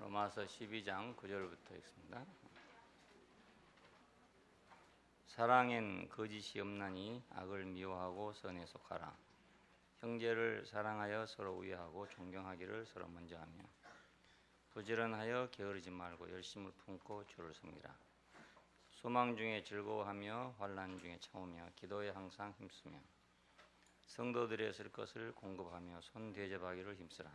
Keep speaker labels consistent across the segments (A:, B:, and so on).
A: 로마서 12장 9절부터 읽습니다. 사랑엔 거짓이 없나니 악을 미워하고 선에 속하라. 형제를 사랑하여 서로 우애하고 존경하기를 서로 먼저 하며 부지런하여 게으르지 말고 열심을 품고 주를 섬기라. 소망 중에 즐거워하며 환난 중에 참으며 기도에 항상 힘쓰며 성도들의 쓸 것을 공급하며 손 대접하기를 힘쓰라.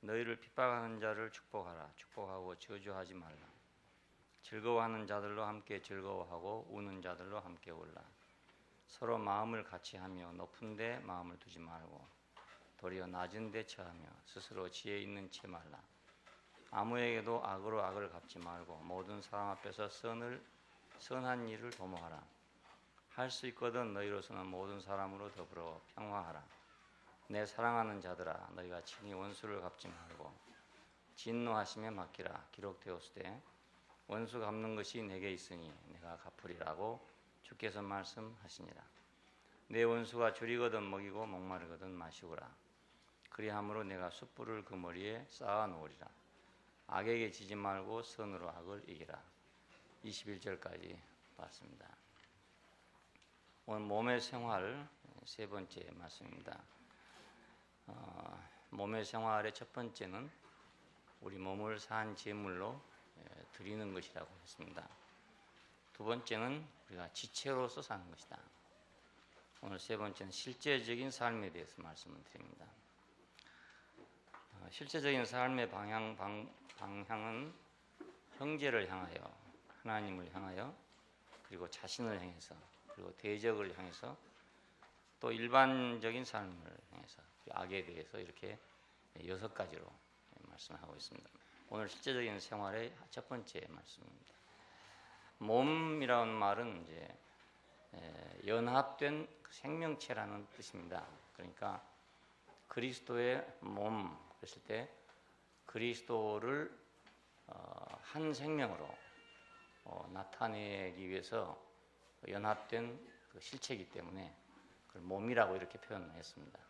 A: 너희를 핍박하는 자를 축복하라. 축복하고 저주하지 말라. 즐거워하는 자들로 함께 즐거워하고 우는 자들로 함께 울라. 서로 마음을 같이 하며 높은 데 마음을 두지 말고 도리어 낮은 데 처하며 스스로 지혜 있는 채 말라. 아무에게도 악으로 악을 갚지 말고 모든 사람 앞에서 선한 일을 도모하라. 할 수 있거든 너희로서는 모든 사람으로 더불어 평화하라. 내 사랑하는 자들아, 너희가 친히 원수를 갚지 말고 진노하심에 맡기라. 기록되었으되 원수 갚는 것이 내게 있으니 내가 갚으리라고 주께서 말씀하시니라. 내 원수가 줄이거든 먹이고 목마르거든 마시우라. 그리함으로 내가 숯불을 그 머리에 쌓아 놓으리라. 악에게 지지 말고 선으로 악을 이기라. 21절까지 봤습니다. 오늘 몸의 생활 세 번째 말씀입니다. 몸의 생활의 첫 번째는 우리 몸을 산 제물로 드리는 것이라고 했습니다. 두 번째는 우리가 지체로서 사는 것이다. 오늘 세 번째는 실제적인 삶에 대해서 말씀을 드립니다. 실제적인 삶의 방향은 형제를 향하여, 하나님을 향하여, 그리고 자신을 향해서, 그리고 대적을 향해서, 또 일반적인 삶을 향해서, 악에 대해서 이렇게 6가지로 말씀하고 있습니다. 오늘 실제적인 생활의 첫 번째 말씀입니다. 몸이라는 말은 이제 연합된 생명체라는 뜻입니다. 그러니까 그리스도의 몸 그랬을 때 그리스도를 한 생명으로 나타내기 위해서 연합된 그 실체이기 때문에 그걸 몸이라고 이렇게 표현했습니다.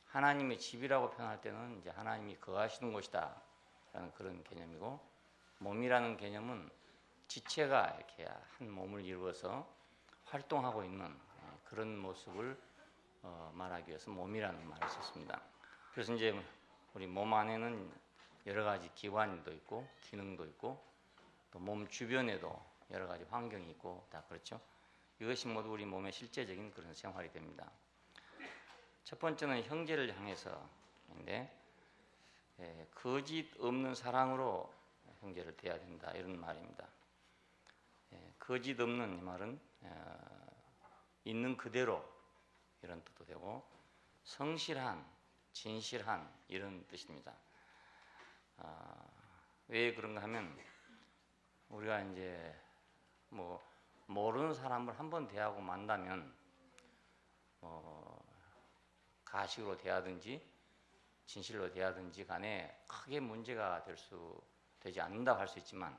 A: 하나님의 집이라고 표현할 때는 이제 하나님이 거하시는 곳이다 라는 그런 개념이고, 몸이라는 개념은 지체가 이렇게 한 몸을 이루어서 활동하고 있는 그런 모습을 말하기 위해서 몸이라는 말을 썼습니다. 그래서 이제 우리 몸 안에는 여러 가지 기관도 있고 기능도 있고 또 몸 주변에도 여러 가지 환경이 있고 다 그렇죠. 이것이 모두 우리 몸의 실제적인 그런 생활이 됩니다. 첫 번째는 형제를 향해서인데 거짓 없는 사랑으로 형제를 대해야 된다 이런 말입니다. 거짓 없는 이 말은 있는 그대로 이런 뜻도 되고 성실한, 진실한 이런 뜻입니다. 왜 그런가 하면 우리가 이제 뭐 모르는 사람을 한번 대하고 만나면 가식으로 대하든지 진실로 대하든지 간에 크게 문제가 되지 않는다고 할 수 있지만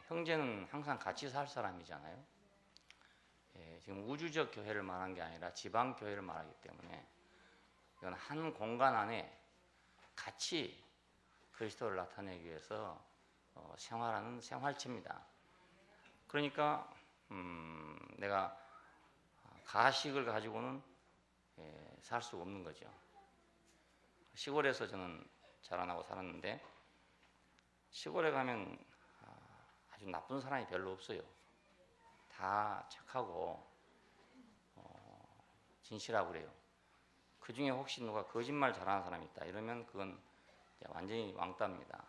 A: 형제는 항상 같이 살 사람이잖아요. 지금 우주적 교회를 말한 게 아니라 지방 교회를 말하기 때문에 이건 한 공간 안에 같이 그리스도를 나타내기 위해서 생활하는 생활체입니다. 그러니까 내가 가식을 가지고는 살 수 없는 거죠. 시골에서 저는 자라나고 살았는데 시골에 가면 아주 나쁜 사람이 별로 없어요. 다 착하고 진실하고 그래요. 그 중에 혹시 누가 거짓말 잘하는 사람이 있다 이러면 그건 완전히 왕따입니다.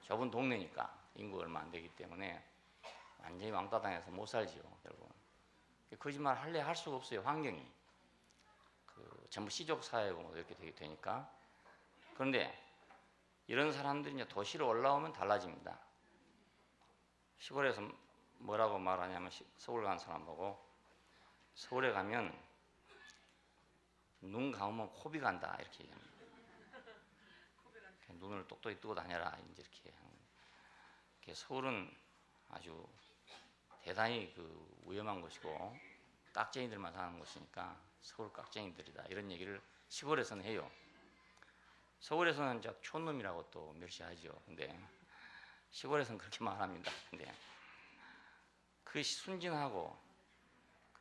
A: 좁은 동네니까 인구가 얼마 안 되기 때문에 완전히 왕따 당해서 못 살지요. 여러분. 거짓말 할 수가 없어요. 환경이 전부 시족 사회고 이렇게 되니까. 그런데 이런 사람들이 이제 도시로 올라오면 달라집니다. 시골에서 뭐라고 말하냐면 서울 가는 사람 보고 서울에 가면 눈 감으면 코비 간다 이렇게 얘기합니다. 눈을 똑똑히 뜨고 다녀라 이제 이렇게 서울은 아주 대단히 위험한 곳이고 깍쟁이들만 사는 곳이니까 서울 깍쟁이들이다 이런 얘기를 시골에서는 해요. 서울에서는 저 촌놈이라고 또 멸시하죠. 근데 시골에서는 그렇게 말합니다. 근데 그 순진하고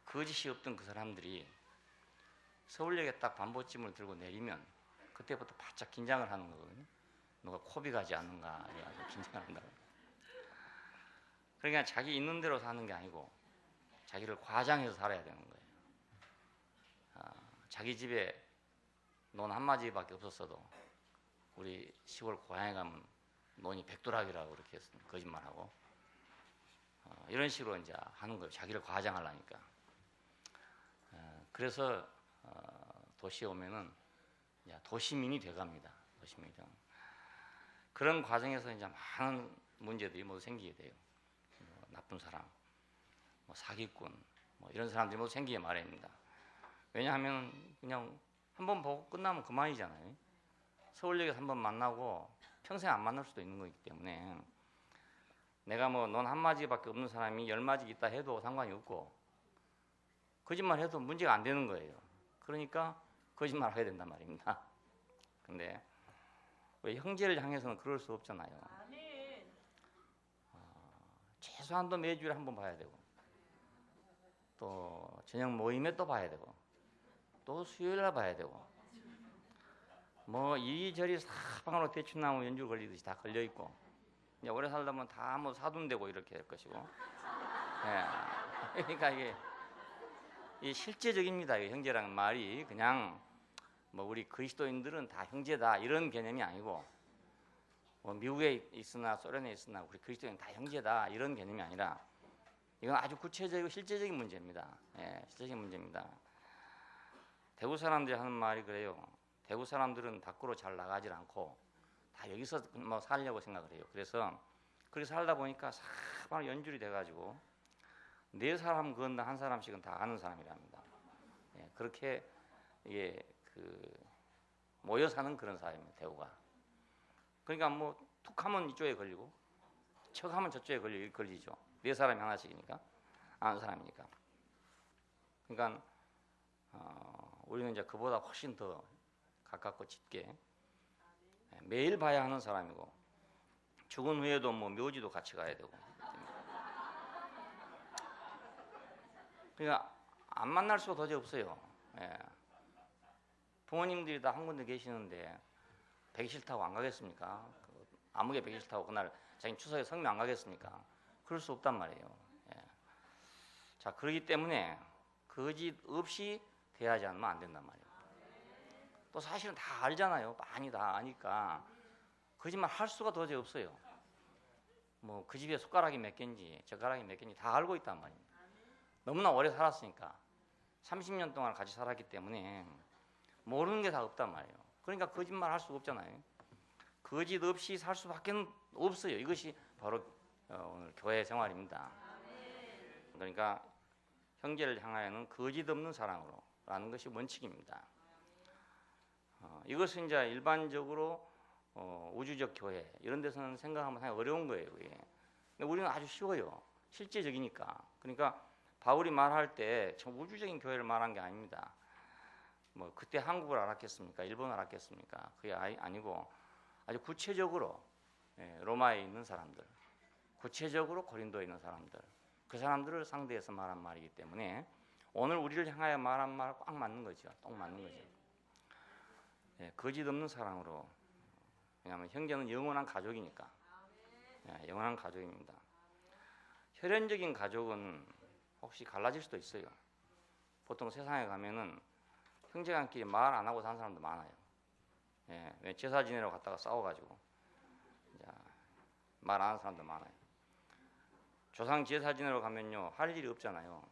A: 거짓이 없던 그 사람들이 서울역에 딱 반보찜을 들고 내리면 그때부터 바짝 긴장을 하는 거거든요. 누가 코비 가지 않는가 해가지고 긴장을 한다고. 그러니까 자기 있는 대로 사는 게 아니고 자기를 과장해서 살아야 되는 거예요. 자기 집에 논 한 마디밖에 없었어도 우리 시골 고향에 가면 논이 백도락이라고 그렇게 거짓말하고 이런 식으로 이제 하는 거예요. 자기를 과장하려니까. 그래서 도시에 오면은 도시민이 돼갑니다. 도시민이 돼. 그런 과정에서 이제 많은 문제들이 모두 생기게 돼요. 나쁜 사람, 사기꾼, 이런 사람들이 모두 생기게 마련입니다. 왜냐하면 그냥 한 번 보고 끝나면 그만이잖아요. 서울역에서 한 번 만나고 평생 안 만날 수도 있는 거기 때문에 내가 논 한 마디밖에 없는 사람이 10마디 있다 해도 상관이 없고 거짓말 해도 문제가 안 되는 거예요. 그러니까 거짓말 하게 된단 말입니다. 근데 왜 형제를 향해서는 그럴 수 없잖아요. 최소한도 매주일에 한 번 봐야 되고 또 저녁 모임에 또 봐야 되고 또 수요일날 봐야 되고 이리저리 사방으로 대추나무 연줄 걸리듯이 다 걸려있고 이제 오래 살다 보면 다 사돈되고 이렇게 될 것이고 그러니까 이게 실제적입니다. 이 형제라는 말이 그냥 우리 그리스도인들은 다 형제다 이런 개념이 아니고 미국에 있으나 소련에 있으나 우리 그리스도인 다 형제다 이런 개념이 아니라 이건 아주 구체적이고 실제적인 문제입니다. 실제적인 문제입니다. 대구 사람들이 하는 말이 그래요. 대구 사람들은 밖으로 잘 나가질 않고 다 여기서 살려고 생각을 해요. 그래서 그렇게 살다 보니까 사방 연줄이 돼가지고 4사람 건너 한 사람씩은 다 아는 사람이랍니다. 그렇게 이게 모여 사는 그런 사회입니다. 대구가. 그러니까 툭하면 이쪽에 걸리고 척하면 저쪽에 걸리죠. 4사람이 하나씩이니까 아는 사람이니까. 그러니까 우리는 이제 그보다 훨씬 더 가깝고 짙게 매일 봐야 하는 사람이고 죽은 후에도 묘지도 같이 가야 되고. 그러니까 안 만날 수가 도저히 없어요. 부모님들이 다 한 군데 계시는데 100일 타고 안 가겠습니까? 아무개 100일 타고 그날 자기 추석에 성묘 안 가겠습니까? 그럴 수 없단 말이에요. 자, 그렇기 때문에 거짓 없이 대하지 않으면 안 된단 말이에요. 또 사실은 다 알잖아요. 많이 다 아니까 거짓말 할 수가 도저히 없어요. 그 집에 숟가락이 몇 개인지 젓가락이 몇 개인지 다 알고 있단 말입니다. 너무나 오래 살았으니까 30년 동안 같이 살았기 때문에 모르는 게 다 없단 말이에요. 그러니까 거짓말 할 수가 없잖아요. 거짓 없이 살 수밖에 없어요. 이것이 바로 오늘 교회 생활입니다. 그러니까 형제를 향하여는 거짓 없는 사랑으로 라는 것이 원칙입니다. 이것은 이제 일반적으로 우주적 교회 이런 데서는 생각하면 상당히 어려운 거예요. 그게. 근데 우리는 아주 쉬워요. 실제적이니까. 그러니까 바울이 말할 때 참 우주적인 교회를 말한 게 아닙니다. 그때 한국을 알았겠습니까? 일본을 알았겠습니까? 그게 아니고 아주 구체적으로 로마에 있는 사람들, 구체적으로 고린도에 있는 사람들, 그 사람들을 상대해서 말한 말이기 때문에 오늘 우리를 향하여 말한 말 꽉 맞는 거죠. 딱 맞는 거죠. 거짓 없는 사랑으로. 왜냐하면 형제는 영원한 가족이니까. 영원한 가족입니다. 혈연적인 가족은 혹시 갈라질 수도 있어요. 보통 세상에 가면은 형제간끼리 말 안 하고 사는 사람도 많아요. 왜 제사 지내러 갔다가 싸워가지고 말 안 하는 사람도 많아요. 조상 제사 지내러 가면요 할 일이 없잖아요.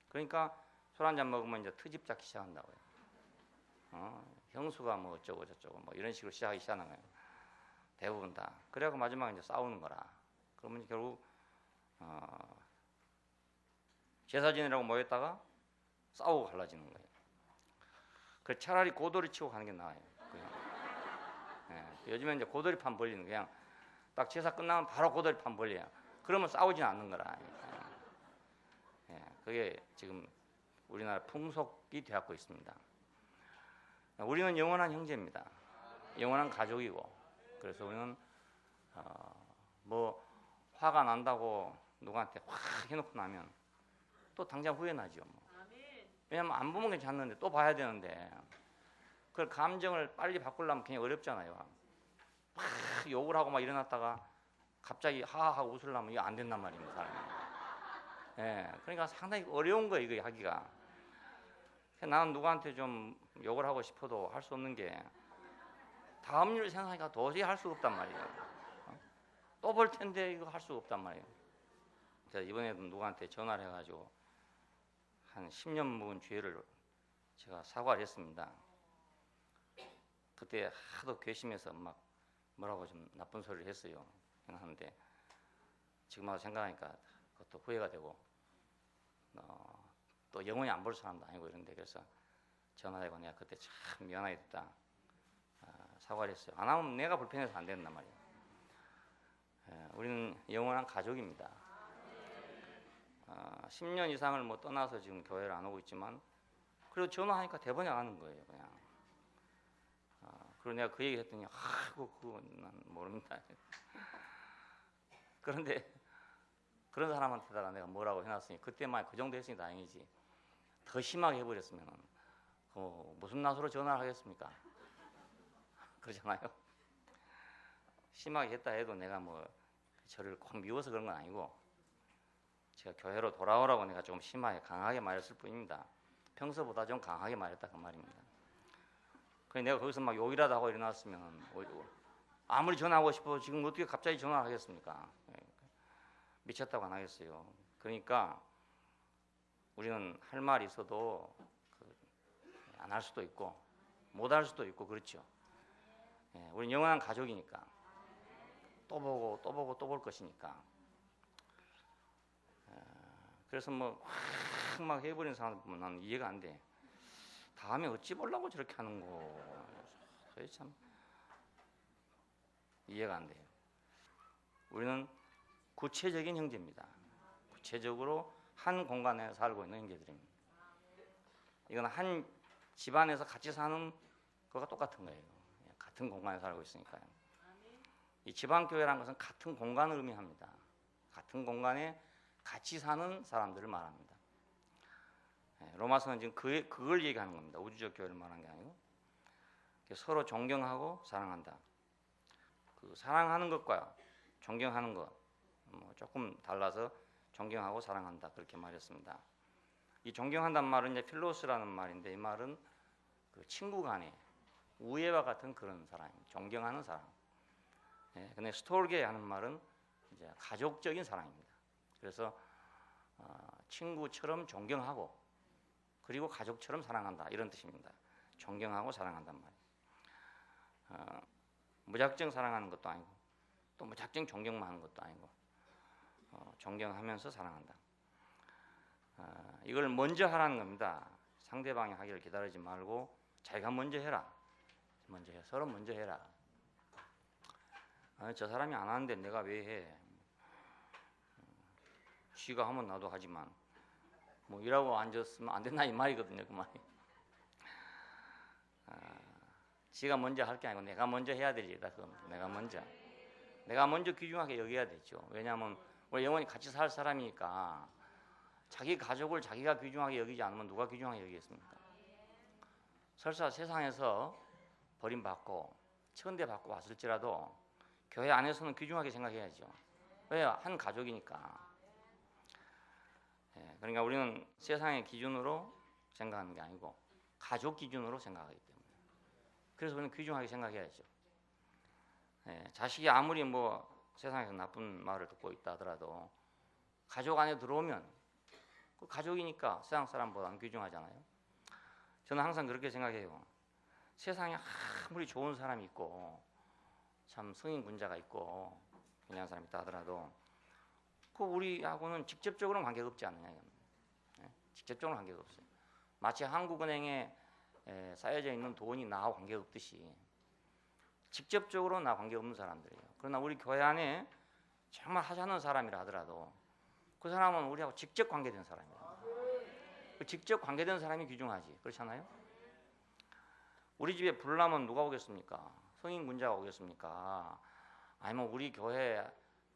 A: 그러니까 술 한잔 먹으면 이제 트집 잡기 시작한다고요. 형수가 어쩌고 저쩌고 이런 식으로 시작하기 시작하는 거예요. 대부분 다. 그래갖고 마지막에 이제 싸우는 거라. 그러면 결국 제사 지내라고 모였다가 싸우고 갈라지는 거예요. 그 차라리 고돌이 치고 가는 게 나아요. 요즘에 이제 고돌이판 벌리는 그냥 딱 제사 끝나면 바로 고돌이판 벌려요. 그러면 싸우지는 않는 거라. 그게 지금 우리나라 풍속이 되었고 있습니다. 우리는 영원한 형제입니다. 영원한 가족이고, 그래서 우리는 뭐 화가 난다고 누구한테 확 해놓고 나면 또 당장 후회나죠. 뭐. 왜냐면 안 보면 괜찮는데 또 봐야 되는데 그 감정을 빨리 바꾸려면 굉장히 어렵잖아요. 막 욕을 하고 막 일어났다가 갑자기 하하하고 웃으려면 이거 안 된단 말입니다, 사람이. 예, 그러니까 상당히 어려운 거예요, 이거 하기가. 나는 누구한테 좀 욕을 하고 싶어도 할 수 없는 게 다음 일 생각하니까 도저히 할 수가 없단 말이에요. 또 볼 텐데 이거 할 수가 없단 말이에요. 제가 이번에도 누구한테 전화를 해가지고 한 10년 묵은 죄를 제가 사과를 했습니다. 그때 하도 괘씸해서 막 뭐라고 좀 나쁜 소리를 했어요. 하는데 지금 와서 생각하니까 그것도 후회가 되고 또 영원히 안 볼 사람도 아니고 이런데 그래서 전화해고 내가 그때 참 미안하게 됐다. 사과를 했어요. 안 하면 내가 불편해서 안 된단 말이에요. 우리는 영원한 가족입니다. 10년 이상을 뭐 떠나서 지금 교회를 안 오고 있지만 그래도 전화하니까 대번에 가는 거예요, 그냥. 그리고 내가 그 얘기 했더니 그거 난 모릅니다. 그런데 그런 사람한테다가 내가 뭐라고 해놨으니 그때만 그 정도 했으니 다행이지. 더 심하게 해버렸으면 무슨 낯으로 전화를 하겠습니까? 그러잖아요. 심하게 했다 해도 내가 뭐 저를 꼭 미워서 그런 건 아니고 제가 교회로 돌아오라고 내가 조금 심하게 강하게 말했을 뿐입니다. 평소보다 좀 강하게 말했다 그 말입니다. 그래서 내가 거기서 막 욕이라도 하고 일어났으면 아무리 전화하고 싶어도 지금 어떻게 갑자기 전화를 하겠습니까? 미쳤다고 안 하겠어요. 그러니까 우리는 할 말이 있어도 안 할 수도 있고 못 할 수도 있고 그렇죠. 우리는 영원한 가족이니까 또 보고 또 보고 또 볼 것이니까. 그래서 뭐 막 해버린 사람 보면 나는 이해가 안 돼. 다음에 어찌 보려고 저렇게 하는 거. 그래서 참 이해가 안 돼요. 우리는 구체적인 형제입니다. 구체적으로 한 공간에 살고 있는 형제들입니다. 이건 한 집안에서 같이 사는 거가 똑같은 거예요. 같은 공간에 살고 있으니까요. 이 지방교회라는 것은 같은 공간을 의미합니다. 같은 공간에 같이 사는 사람들을 말합니다. 로마서는 지금 그걸 얘기하는 겁니다. 우주적 교회를 말하는 게 아니고 서로 존경하고 사랑한다. 그 사랑하는 것과 존경하는 것 조금 달라서 존경하고 사랑한다 그렇게 말했습니다. 이 존경한다는 말은 이제 필로스라는 말인데 이 말은 그 친구 간에 우애와 같은 그런 사람입니다. 존경하는 사람. 근데 스톨게 하는 말은 이제 가족적인 사랑입니다. 그래서 친구처럼 존경하고 그리고 가족처럼 사랑한다 이런 뜻입니다. 존경하고 사랑한단 말이에요. 무작정 사랑하는 것도 아니고 또 무작정 존경만 하는 것도 아니고 존경하면서 사랑한다. 이걸 먼저 하라는 겁니다. 상대방이 하기를 기다리지 말고 자기가 먼저 해라. 먼저 해. 서로 먼저 해라. 저 사람이 안 하는데 내가 왜 해? 쥐가 하면 나도 하지만 뭐 이라고 앉았으면 안 된다 이 말이거든요. 그 말이. 지가 먼저 할 게 아니고 내가 먼저 해야 될 일이다. 그건 내가 먼저 귀중하게 여겨야 되죠. 왜냐하면 우리 영원히 같이 살 사람이니까 자기 가족을 자기가 귀중하게 여기지 않으면 누가 귀중하게 여기겠습니까? 설사 세상에서 버림받고 천대받고 왔을지라도 교회 안에서는 귀중하게 생각해야죠. 왜요? 한 가족이니까. 그러니까 우리는 세상의 기준으로 생각하는 게 아니고 가족 기준으로 생각하기 때문에 그래서 우리는 귀중하게 생각해야죠. 자식이 아무리 뭐 세상에서 나쁜 말을 듣고 있다 하더라도 가족 안에 들어오면 그 가족이니까 세상 사람보다는 귀중하잖아요. 저는 항상 그렇게 생각해요. 세상에 아무리 좋은 사람이 있고 참 성인 군자가 있고 그냥 사람이 있다 하더라도 그 우리하고는 직접적으로는 관계가 없지 않느냐. 직접적으로는 관계가 없어요. 마치 한국은행에 쌓여져 있는 돈이 나하고 관계가 없듯이 직접적으로 나 관계 없는 사람들이에요. 그러나 우리 교회 안에 정말 하찮은 사람이라 하더라도 그 사람은 우리하고 직접 관계된 사람이에요. 그 직접 관계된 사람이 귀중하지. 그렇잖아요? 우리 집에 불 나면 누가 오겠습니까? 성인 군자가 오겠습니까? 아니면 우리 교회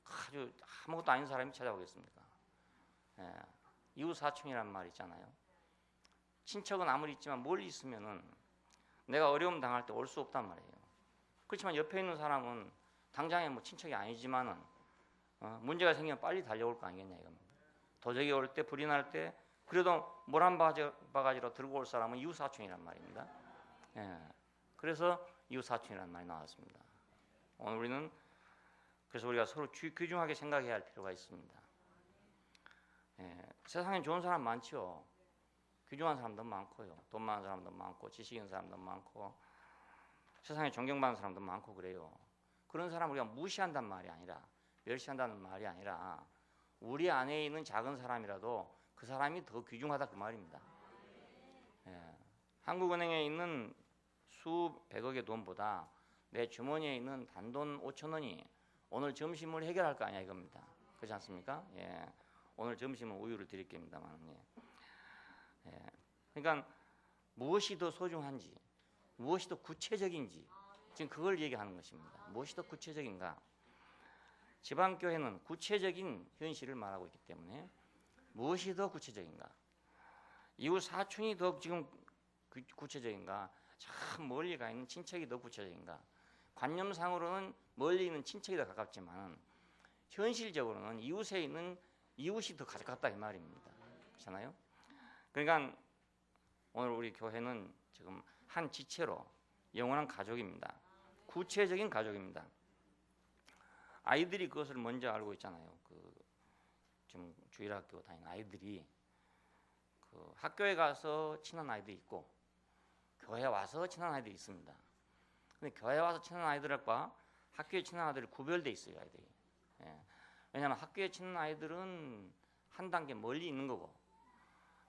A: 아주 아무것도 아닌 사람이 찾아오겠습니까? 예, 이웃 사촌이란 말 있잖아요. 친척은 아무리 있지만 멀리 있으면은 내가 어려움 당할 때 올 수 없단 말이에요. 그렇지만 옆에 있는 사람은 당장에 뭐 친척이 아니지만은 문제가 생기면 빨리 달려올 거 아니겠냐 이겁니다. 도적이 올 때, 불이 날 때 그래도 물 한 바가지로 들고 올 사람은 이웃 사촌이란 말입니다. 예, 그래서 이웃 사촌이라는 말이 나왔습니다. 오늘 우리는 그래서 우리가 서로 귀중하게 생각해야 할 필요가 있습니다. 예, 세상에 좋은 사람 많죠. 귀중한 사람도 많고요. 돈 많은 사람도 많고 지식 있는 사람도 많고 세상에 존경받는 사람도 많고 그래요. 그런 사람 우리가 무시한단 말이 아니라 멸시한다는 말이 아니라 우리 안에 있는 작은 사람이라도 그 사람이 더 귀중하다 그 말입니다. 예, 한국은행에 있는 수백억의 돈보다 내 주머니에 있는 단돈 5,000원이 오늘 점심을 해결할 거 아니야 이겁니다. 그렇지 않습니까? 예, 오늘 점심은 우유를 드릴 겁니다만. 예. 예. 그러니까 무엇이 더 소중한지, 무엇이 더 구체적인지 지금 그걸 얘기하는 것입니다. 무엇이 더 구체적인가? 지방교회는 구체적인 현실을 말하고 있기 때문에 무엇이 더 구체적인가? 이웃 사촌이 더 지금 구체적인가? 참 멀리 가 있는 친척이 더 구체적인가? 관념상으로는 멀리 있는 친척이 더 가깝지만 현실적으로는 이웃에 있는 이웃이 더 가깝다 이 말입니다. 그렇잖아요? 그러니까 오늘 우리 교회는 지금 한 지체로 영원한 가족입니다. 구체적인 가족입니다. 아이들이 그것을 먼저 알고 있잖아요. 지금 주일학교 다니는 아이들이 학교에 가서 친한 아이들이 있고 교회에 와서 친한 아이들이 있습니다. 근데 교회에 와서 친한 아이들과 학교에 친한 아이들이 구별돼 있어요, 아이들이. 예. 왜냐하면 학교에 친한 아이들은 한 단계 멀리 있는 거고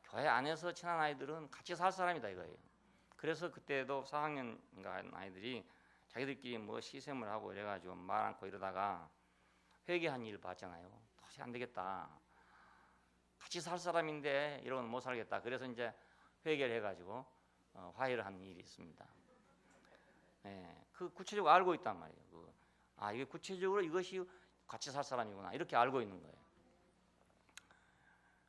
A: 교회 안에서 친한 아이들은 같이 살 사람이다 이거예요. 그래서 그때도 4학년인가 아이들이 자기들끼리 뭐 시샘을 하고 이래가지고 말 않고 이러다가 회개한 일을 봤잖아요. 도저히 안 되겠다. 같이 살 사람인데 이러고는 못 살겠다. 그래서 이제 회개를 해가지고 화해를 한 일이 있습니다. 예, 그 구체적으로 알고 있단 말이에요. 이게 구체적으로 이것이 같이 살 사람이구나 이렇게 알고 있는 거예요.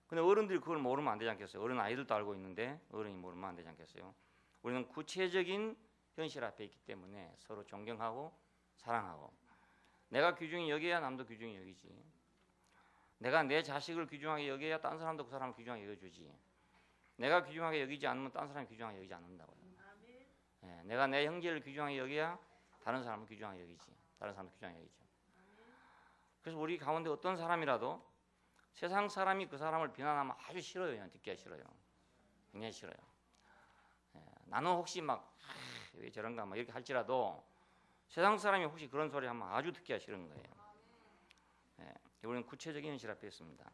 A: 근데 어른들이 그걸 모르면 안 되지 않겠어요? 어른 아이들도 알고 있는데 어른이 모르면 안 되지 않겠어요? 우리는 구체적인 현실 앞에 있기 때문에 서로 존경하고 사랑하고 내가 귀중히 여겨야 남도 귀중히 여기지. 내가 내 자식을 귀중하게 여겨야 딴 사람도 그 사람을 귀중하게 여겨주지. 내가 귀중하게 여기지 않으면 딴 사람이 귀중하게 여기지 않는다고요. 예, 내가 내 형제를 귀중하게 여겨야 다른 사람을 귀중하게 여기지. 다른 사람도 귀중하게 여기죠. 그래서 우리 가운데 어떤 사람이라도 세상 사람이 그 사람을 비난하면 아주 싫어요. 그냥 듣기가 싫어요. 굉장히 싫어요. 예, 나는 혹시 왜 저런가 이렇게 할지라도 세상 사람이 혹시 그런 소리 하면 아주 듣기가 싫은 거예요. 예, 우리는 구체적인 현실 앞에 있습니다.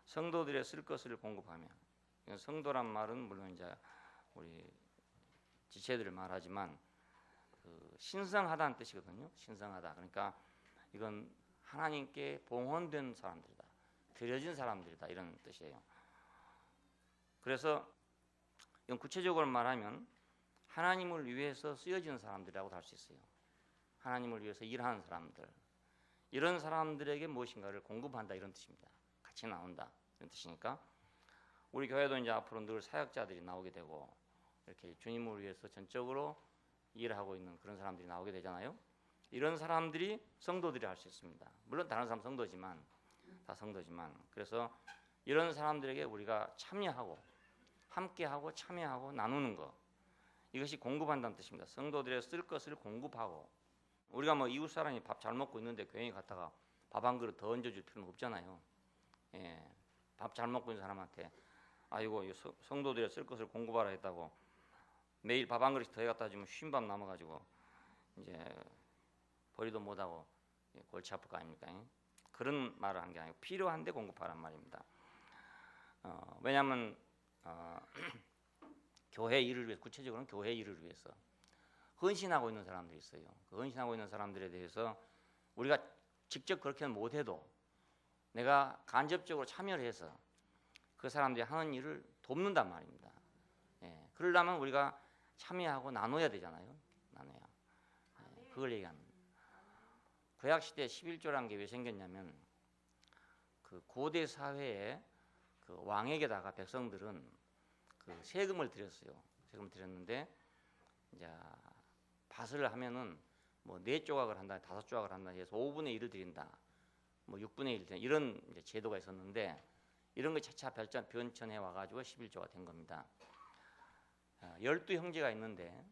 A: 성도들의 쓸 것을 공급하며 성도란 말은 물론 이제 우리 지체들을 말하지만 신성하다는 뜻이거든요. 신성하다. 그러니까 이건 하나님께 봉헌된 사람들이다. 드려진 사람들이다. 이런 뜻이에요. 그래서 이건 구체적으로 말하면 하나님을 위해서 쓰여지는 사람들이라고 할 수 있어요. 하나님을 위해서 일하는 사람들. 이런 사람들에게 무엇인가를 공급한다 이런 뜻입니다. 같이 나온다 이런 뜻이니까 우리 교회도 이제 앞으로 늘 사역자들이 나오게 되고 이렇게 주님을 위해서 전적으로 일하고 있는 그런 사람들이 나오게 되잖아요. 이런 사람들이 성도들이 할 수 있습니다. 물론 다른 사람 성도지만 다 성도지만 그래서 이런 사람들에게 우리가 참여하고 함께하고 참여하고 나누는 것 이것이 공급한다는 뜻입니다. 성도들의 쓸 것을 공급하고 우리가 이웃 사람이 밥 잘 먹고 있는데 괜히 갔다가 밥 한 그릇 더 얹어줄 필요는 없잖아요. 예, 밥 잘 먹고 있는 사람한테 아이고 성도들의 쓸 것을 공급하라 했다고 매일 밥 한 그릇 더 해갖다 주면 쉰밥 남아가지고 이제 버리도 못하고 골치 아플 거 아닙니까? 그런 말을 한 게 아니고 필요한데 공급하란 말입니다. 왜냐하면 교회 일을 위해 구체적으로는 교회 일을 위해서 헌신하고 있는 사람들이 있어요. 그 헌신하고 있는 사람들에 대해서 우리가 직접 그렇게는 못해도 내가 간접적으로 참여를 해서 그 사람들이 하는 일을 돕는단 말입니다. 예, 그러려면 우리가 참여하고 나눠야 되잖아요. 나눠야. 예, 그걸 얘기합니다. 구약 시대 11조라는 게 왜 생겼냐면 그 고대 사회에 그 왕에게다가 백성들은 그 세금을 드렸어요. 세금을 드렸는데 이제 밭을 하면은 뭐 4조각을 한다, 5조각을 한다 해서 5분의 1을 드린다, 뭐 6분의 1 드린다, 이런 이제 제도가 있었는데 이런 거 차차 변천해 와가지고 11조가 된 겁니다. 12형제가 있는데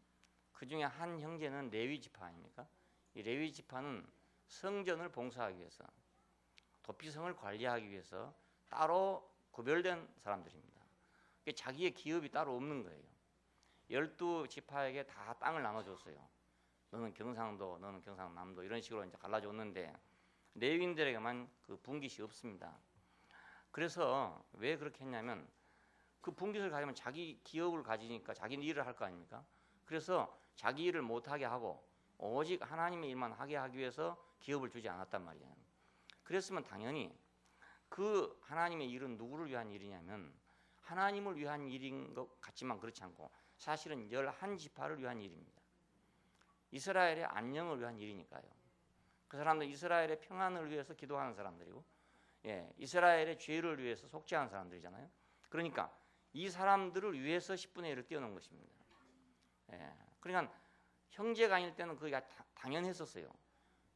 A: 그 중에 한 형제는 레위 지파 아닙니까? 이 레위 지파는 성전을 봉사하기 위해서, 도피성을 관리하기 위해서 따로 구별된 사람들입니다. 자기의 기업이 따로 없는 거예요. 12지파에게 다 땅을 나눠줬어요. 너는 경상도, 너는 경상남도, 이런 식으로 이제 갈라줬는데 레위인들에게만 그 분깃이 없습니다. 그래서 왜 그렇게 했냐면 그 분깃을 가지면 자기 기업을 가지니까 자기 일을 할 거 아닙니까? 그래서 자기 일을 못하게 하고 오직 하나님의 일만 하게 하기 위해서 기업을 주지 않았단 말이에요. 그랬으면 당연히 그 하나님의 일은 누구를 위한 일이냐면 하나님을 위한 일인 것 같지만 그렇지 않고 사실은 11지파를 위한 일입니다. 이스라엘의 안녕을 위한 일이니까요. 그 사람들 이스라엘의 평안을 위해서 기도하는 사람들이고, 이스라엘의 죄를 위해서 속죄하는 사람들이잖아요. 그러니까 이 사람들을 위해서 10분의 1을 띄워놓은 것입니다. 그러니까 형제가 아닐 때는 그게 당연했었어요.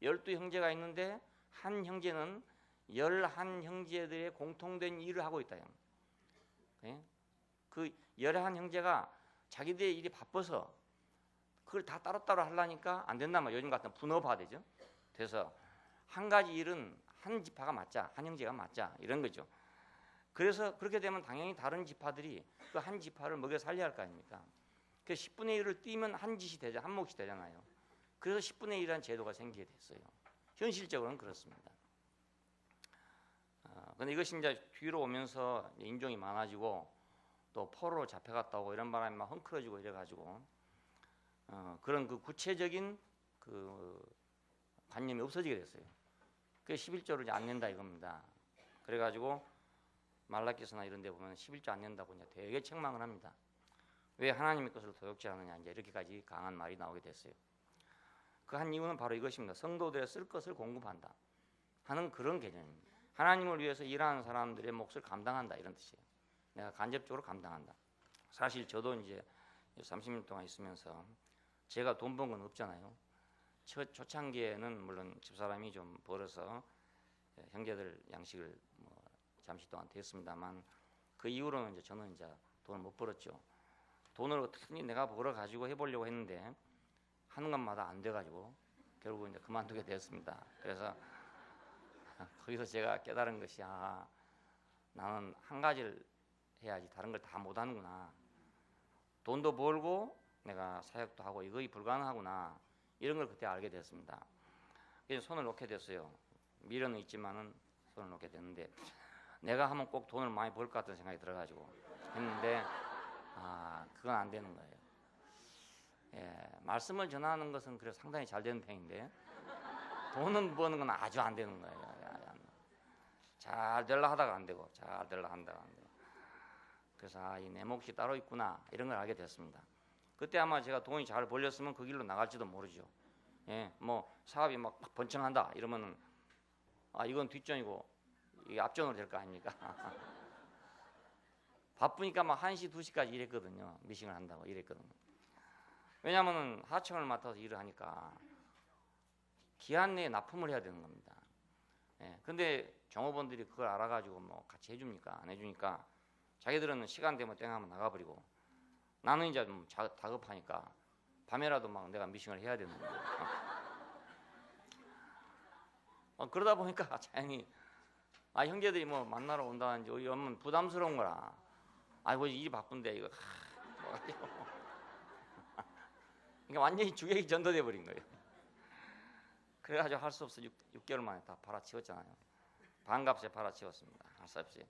A: 12형제가 있는데 한 형제는 11형제들의 공통된 일을 하고 있다. 그 11형제가 자기들의 일이 바빠서 그걸 다 따로따로 하려니까 안 된단 말이에요. 요즘 같은 분업화되죠. 그래서 한 가지 일은 한 지파가 맡자, 한 형제가 맡자, 이런 거죠. 그래서 그렇게 되면 당연히 다른 지파들이 그 한 지파를 먹여 살려야 할 거 아닙니까? 그 10분의 1을 띄면 한 짓이 되자, 한 몫이 되잖아요. 그래서 10분의 1이라는 제도가 생기게 됐어요. 현실적으로는 그렇습니다. 근데 이것이 이제 뒤로 오면서 인종이 많아지고 또 포로로 잡혀갔다 오고 이런 바람에 막 헝클어지고 이래가지고 그런 그 구체적인 그 관념이 없어지게 됐어요. 그 11조를 이제 안 낸다 이겁니다. 그래가지고 말라기서나 이런 데 보면 11조 안 낸다고 이제 되게 책망을 합니다. 왜 하나님의 것을 도둑질 하느냐, 이제 이렇게까지 강한 말이 나오게 됐어요. 그 한 이유는 바로 이것입니다. 성도들의 쓸 것을 공급한다 하는 그런 개념입니다. 하나님을 위해서 일하는 사람들의 몫을 감당한다, 이런 뜻이에요. 내가 간접적으로 감당한다. 사실 저도 이제 30년 동안 있으면서 제가 돈 번 건 없잖아요. 초창기에는 물론 집사람이 좀 벌어서 형제들 양식을 뭐 잠시 동안 됐습니다만 그 이후로는 이제 저는 이제 돈을 못 벌었죠. 돈을 어떻게 내가 벌어 가지고 해보려고 했는데 하는 것마다 안 돼가지고 결국 이제 그만두게 됐습니다. 그래서 거기서 제가 깨달은 것이 나는 한 가지를 해야지 다른 걸 다 못하는구나. 돈도 벌고 내가 사역도 하고 이거이 불가능하구나, 이런 걸 그때 알게 됐습니다. 그래서 손을 놓게 됐어요. 미련은 있지만은 손을 놓게 됐는데 내가 하면 꼭 돈을 많이 벌 것 같은 생각이 들어가지고 했는데 그건 안 되는 거예요. 말씀을 전하는 것은 그래서 상당히 잘 되는 편인데 돈은 버는 건 아주 안 되는 거예요. 잘 되려 하다가 안 되고 잘 되려 한다가 안 되고. 그래서 이 내 몫이 따로 있구나, 이런 걸 알게 됐습니다. 그때 아마 제가 돈이 잘 벌렸으면 그 길로 나갈지도 모르죠. 뭐 사업이 막 번창한다 이러면은 이건 뒷전이고 이게 앞전으로 될 거 아닙니까? 바쁘니까 막 1시, 2시까지 일했거든요. 미싱을 한다고 일했거든요. 왜냐하면 하청을 맡아서 일을 하니까 기한 내에 납품을 해야 되는 겁니다. 근데 종업원들이 그걸 알아가지고 뭐 같이 해줍니까? 안 해주니까 자기들은 시간 되면 땡하면 나가버리고 나는 이제 좀 다급하니까 밤에라도 막 내가 미싱을 해야 되는 거예요. 그러다 보니까 자연히 형제들이 뭐 만나러 온다든지 이러면 부담스러운 거라. 아이고 일이 바쁜데 이거 뭐가지고 그러니까 완전히 주객이 전도돼 버린 거예요. 그래가지고 할 수 없어 6개월 만에 다 팔아치웠잖아요. 반값에 팔아치웠습니다. 할 수 없이.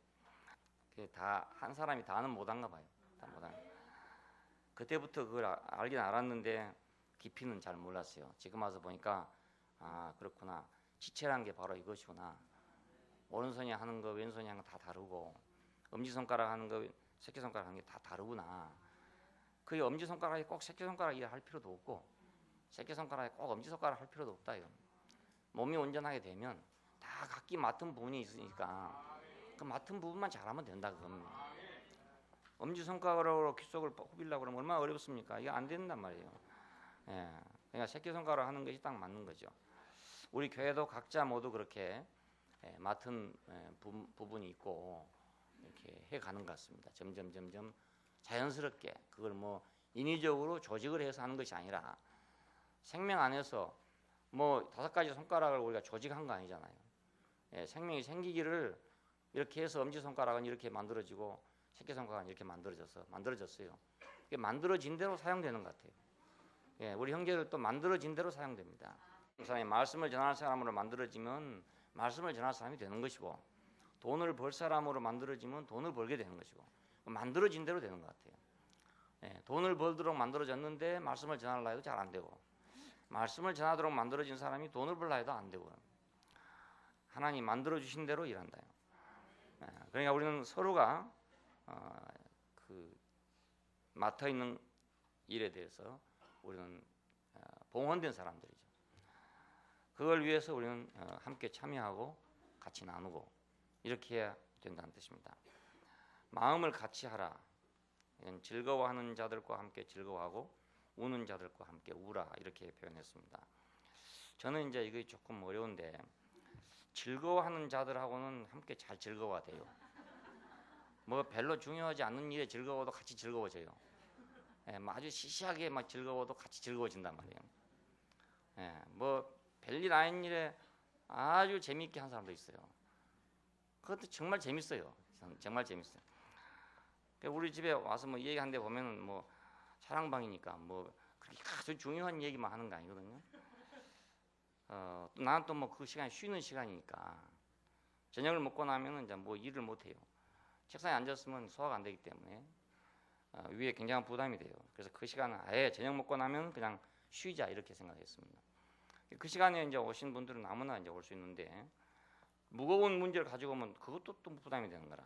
A: 다 한 사람이 다는 못한가 봐요. 다 못한. 그때부터 그걸 알긴 알았는데 깊이는 잘 몰랐어요. 지금 와서 보니까 그렇구나. 지체란 게 바로 이것이구나. 오른손이 하는 거 왼손이 하는 거 다 다르고 엄지손가락 하는 거 새끼손가락 하는 게 다 다르구나. 그 엄지손가락이 꼭 새끼손가락 일을 할 필요도 없고 새끼손가락에 꼭 엄지손가락 할 필요도 없다. 이거. 몸이 온전하게 되면 다 각기 맡은 부분이 있으니까 그 맡은 부분만 잘하면 된다. 그건. 엄지손가락으로 귓 속을 후비려고 그러면 얼마나 어렵습니까? 이게 안 된단 말이에요. 예. 그러니까 새끼손가락 하는 것이 딱 맞는 거죠. 우리 교회도 각자 모두 그렇게 맡은 부분이 있고 이렇게 해가는 것 같습니다. 점점 자연스럽게 그걸 뭐 인위적으로 조직을 해서 하는 것이 아니라 생명 안에서 뭐 5가지 손가락을 우리가 조직한 거 아니잖아요. 예, 생명이 생기기를 이렇게 해서 엄지손가락은 이렇게 만들어지고 새끼손가락은 이렇게 만들어졌어요. 이게 만들어진 대로 사용되는 것 같아요. 예, 우리 형제들도 만들어진 대로 사용됩니다. 사람이 말씀을 전할 사람으로 만들어지면 말씀을 전할 사람이 되는 것이고, 돈을 벌 사람으로 만들어지면 돈을 벌게 되는 것이고, 만들어진 대로 되는 것 같아요. 예, 돈을 벌도록 만들어졌는데 말씀을 전하려 해도 잘 안 되고, 말씀을 전하도록 만들어진 사람이 돈을 벌려 해도 안 되고, 하나님 만들어 주신 대로 일한다요. 예, 그러니까 우리는 서로가 그 맡아 있는 일에 대해서 우리는 봉헌된 사람들이죠. 그걸 위해서 우리는 함께 참여하고 같이 나누고 이렇게 해야 된다는 뜻입니다. 마음을 같이 하라. 즐거워하는 자들과 함께 즐거워하고 우는 자들과 함께 우라 이렇게 표현했습니다. 저는 이제 이게 조금 어려운데 즐거워하는 자들하고는 함께 잘 즐거워야 돼요. 뭐 별로 중요하지 않는 일에 즐거워도 같이 즐거워져요. 예, 아주 시시하게 막 즐거워도 같이 즐거워진단 말이에요. 예, 뭐 별일 아닌 일에 아주 재미있게 한 사람도 있어요. 그것도 정말 재밌어요. 정말 재밌어요. 우리 집에 와서 뭐 얘기하는데 보면은 뭐 사랑방이니까 뭐 그렇게 아주 중요한 얘기만 하는 거 아니거든요. 나는 또 뭐 그 시간이 쉬는 시간이니까 저녁을 먹고 나면은 이제 뭐 일을 못 해요. 책상에 앉았으면 소화가 안 되기 때문에 위에 굉장한 부담이 돼요. 그래서 그 시간은 아예 저녁 먹고 나면 그냥 쉬자 이렇게 생각했습니다. 그 시간에 이제 오신 분들은 아무나 이제 올 수 있는데 무거운 문제를 가지고 오면 그것도 또 부담이 되는 거라.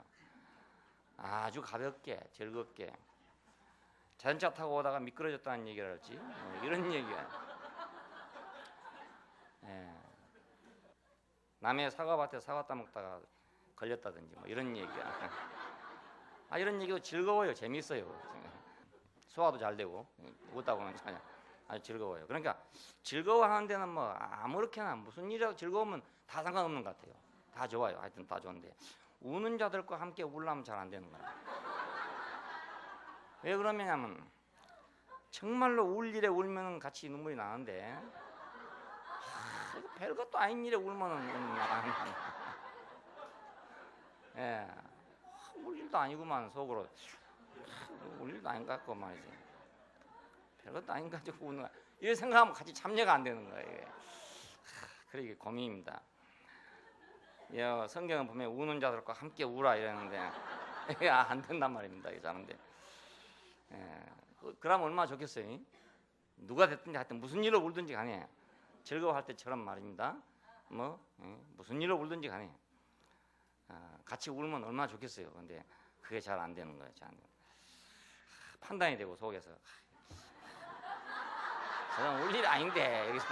A: 아주 가볍게 즐겁게 자전차 타고 오다가 미끄러졌다는 얘기를 할지 이런 얘기야. 예. 남의 사과밭에 사과 따먹다가 걸렸다든지 뭐 이런 얘기야. 이런 얘기도 즐거워요. 재밌어요. 소화도 잘 되고 웃다 보면 아주 즐거워요. 그러니까 즐거워하는 데는 뭐 아무렇게나 무슨 일이라도 즐거우면 다 상관없는 것 같아요. 다 좋아요. 하여튼 다 좋은데 우는 자들과 함께 울려면 잘 안 되는 거야. 왜 그러냐면 정말로 울 일에 울면 같이 눈물이 나는데 이거 별것도 아닌 일에 울면은 예, 울 일도 아니구만 속으로 울 일도 아닌 것 같고 말이지. 별것도 아닌 것 가지고 우는 거야. 이런 생각하면 같이 참여가 안 되는 거예요. 이게. 그러게 고민입니다. 예, 성경은 보면 우는 자들과 함께 우라 이랬는데 이게 안 된단 말입니다. 이게 자는데. 예, 그러면 얼마나 좋겠어요. 누가 됐든지 하여튼 무슨 일로 울든지 간에 즐거워할 때처럼 말입니다. 뭐 무슨 일로 울든지 간에 같이 울면 얼마나 좋겠어요. 근데 그게 잘 안 되는 거예요. 판단이 되고 속에서 저는 울 일 아닌데 여기서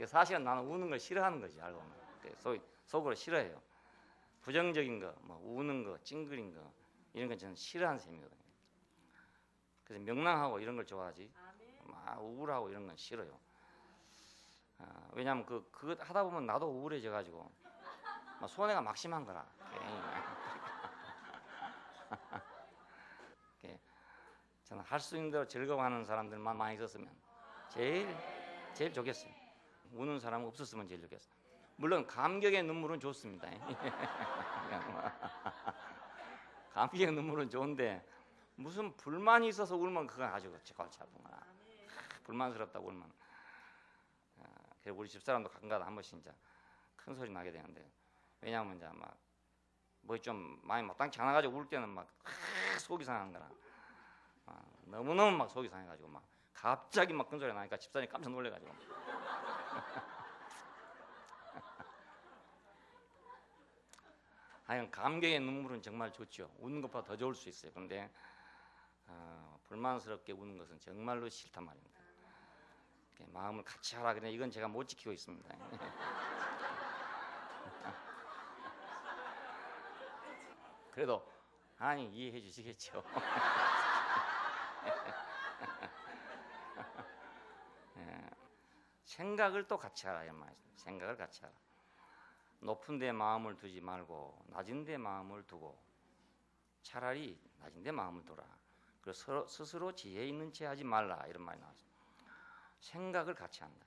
A: 사실은 나는 우는 걸 싫어하는 거지 알고 보면 속으로 싫어해요. 부정적인 거, 뭐 우는 거, 찡그린 거 이런 건 저는 싫어하는 셈이거든요. 그래서 명랑하고 이런 걸 좋아하지 막 우울하고 이런 건 싫어요. 왜냐하면 그거 하다 보면 나도 우울해져 가지고 손해가 막심한 거라. 저는 할 수 있는 대로 즐거워하는 사람들만 많이 있었으면 제일 좋겠어요. 우는 사람은 없었으면 제일 좋겠어요. 물론 감격의 눈물은 좋습니다. 감격의 눈물은 좋은데 무슨 불만이 있어서 울면 그건 아주 골치 아픈 거야. 불만스럽다고 울면. 그리고 우리 집사람도 가끔가다 한 번씩 진짜 큰 소리 나게 되는데 왜냐하면 이제 막 뭐 좀 많이 마땅치 않아가지고 울 때는 막 속이 상한 거라. 너무너무 막 속이 상해가지고 막 갑자기 막 큰 소리 나니까 집사람이 깜짝 놀래가지고. 하여간 감격의 눈물은 정말 좋죠. 우는 것보다 더 좋을 수 있어요. 그런데 불만스럽게 우는 것은 정말로 싫단 말입니다. 마음을 같이 하라 그래 이건 제가 못 지키고 있습니다. 그래도 하나님 이해해 주시겠죠. 생각을 또 같이 하라 이런 말이죠. 생각을 같이 하라. 높은 데 마음을 두지 말고 낮은 데 마음을 두고 차라리 낮은 데 마음을 두라. 그리고 스스로 지혜 있는 채 하지 말라 이런 말이 나와서 생각을 같이 한다.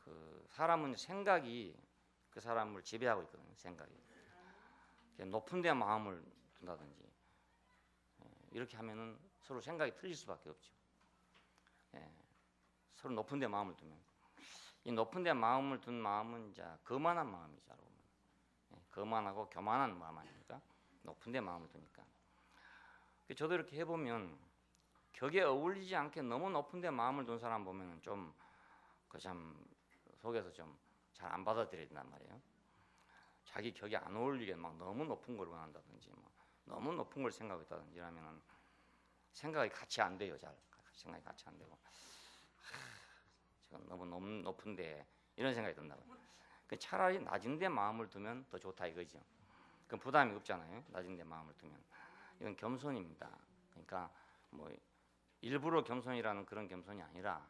A: 그 사람은 생각이 그 사람을 지배하고 있거든요. 생각이 높은 데 마음을 둔다든지 이렇게 하면은 서로 생각이 틀릴 수밖에 없죠. 서로 높은 데 마음을 두면 이 높은 데 마음을 둔 마음은 이제 거만한 마음이죠. 거만하고 교만한 마음 아닙니까? 높은 데 마음을 두니까. 저도 이렇게 해보면 격에 어울리지 않게 너무 높은 데 마음을 둔 사람 보면 좀 그 참 속에서 좀 잘 안 받아들여야 된단 말이에요. 자기 격에 안 어울리게 막 너무 높은 걸 원한다든지 막 너무 높은 걸 생각했다든지 이러면은 생각이 같이 안 돼요. 잘 생각이 같이 안 되고 지금 너무 높은데 이런 생각이 든다고. 차라리 낮은 데 마음을 두면 더 좋다 이거죠. 그 부담이 없잖아요. 낮은 데 마음을 두면 이건 겸손입니다. 그러니까 뭐 일부러 겸손이라는 그런 겸손이 아니라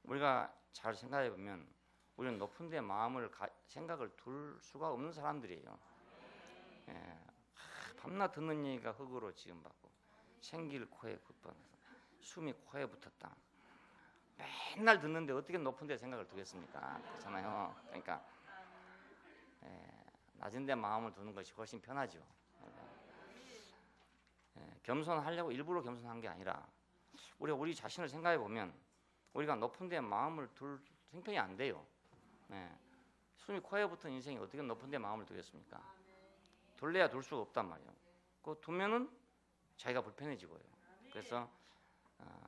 A: 우리가 잘 생각해 보면 우리는 높은 데 마음을 생각을 둘 수가 없는 사람들이에요. 밤낮 듣는 얘기가 흙으로 지금 받고 생길 코에 붙어서 숨이 코에 붙었다. 맨날 듣는데 어떻게 높은 데 생각을 두겠습니까? 그렇잖아요. 그러니까 낮은 데 마음을 두는 것이 훨씬 편하죠. 겸손하려고 일부러 겸손한 게 아니라 우리 자신을 생각해 보면 우리가 높은 데 마음을 둘 생각이 안 돼요. 숨이 코에 붙은 인생이 어떻게 높은 데 마음을 두겠습니까? 둘래야 둘 수가 없단 말이에요. 그 두면은 자기가 불편해지고요. 그래서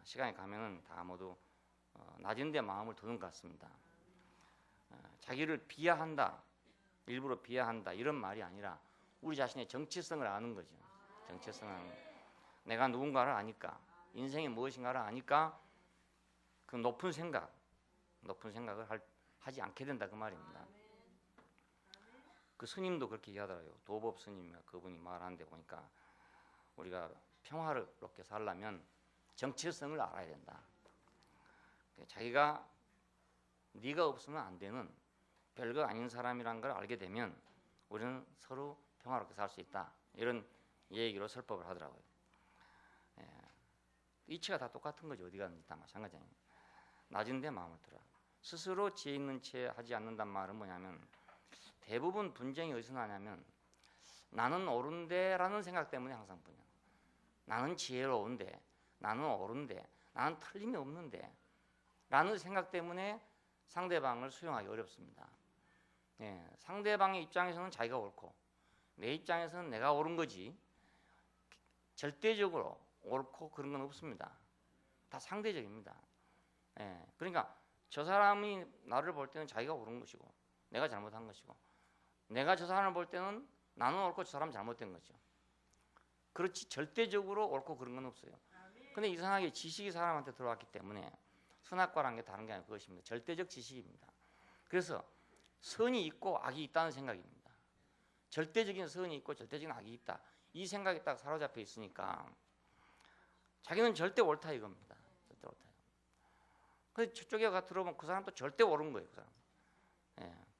A: 시간이 가면은 다 모두 낮은 데 마음을 두는 것 같습니다. 자기를 비하한다, 일부러 비하한다 이런 말이 아니라 우리 자신의 정체성을 아는 거죠. 정체성은 내가 누군가를 아니까, 인생이 무엇인가를 아니까 그 높은 생각을 하지 않게 된다 그 말입니다. 그 스님도 그렇게 얘기하더라고요. 도법 스님 그분이 말하는데 보니까 우리가 평화롭게 살려면 정체성을 알아야 된다. 자기가 네가 없으면 안 되는 별거 아닌 사람이란 걸 알게 되면 우리는 서로 평화롭게 살 수 있다. 이런 얘기로 설법을 하더라고요. 이치가 다 똑같은 거죠. 어디 가든지 다 마찬가지예요. 낮은 데 마음을 들어. 스스로 지혜 있는 채 하지 않는단 말은 뭐냐면 대부분 분쟁이 어디서 나냐면 나는 옳은데라는 생각 때문에 항상 분쟁. 나는 지혜로운데, 나는 옳은데, 나는 틀림이 없는데 라는 생각 때문에 상대방을 수용하기 어렵습니다. 상대방의 입장에서는 자기가 옳고 내 입장에서는 내가 옳은 거지 절대적으로 옳고 그런 건 없습니다. 다 상대적입니다. 그러니까 저 사람이 나를 볼 때는 자기가 옳은 것이고 내가 잘못한 것이고 내가 저 사람을 볼 때는 나는 옳고 저 사람은 잘못된 거죠. 그렇지 절대적으로 옳고 그런 건 없어요. 근데 이상하게 지식이 사람한테 들어왔기 때문에 선악과라는 게 다른 게 아니라 그것입니다. 절대적 지식입니다. 그래서 선이 있고 악이 있다는 생각입니다. 절대적인 선이 있고 절대적인 악이 있다. 이 생각이 딱 사로잡혀 있으니까 자기는 절대 옳다 이겁니다. 절대 옳다. 근데 저쪽에 가 들어보면 그 사람도 절대 옳은 거예요. 그 사람.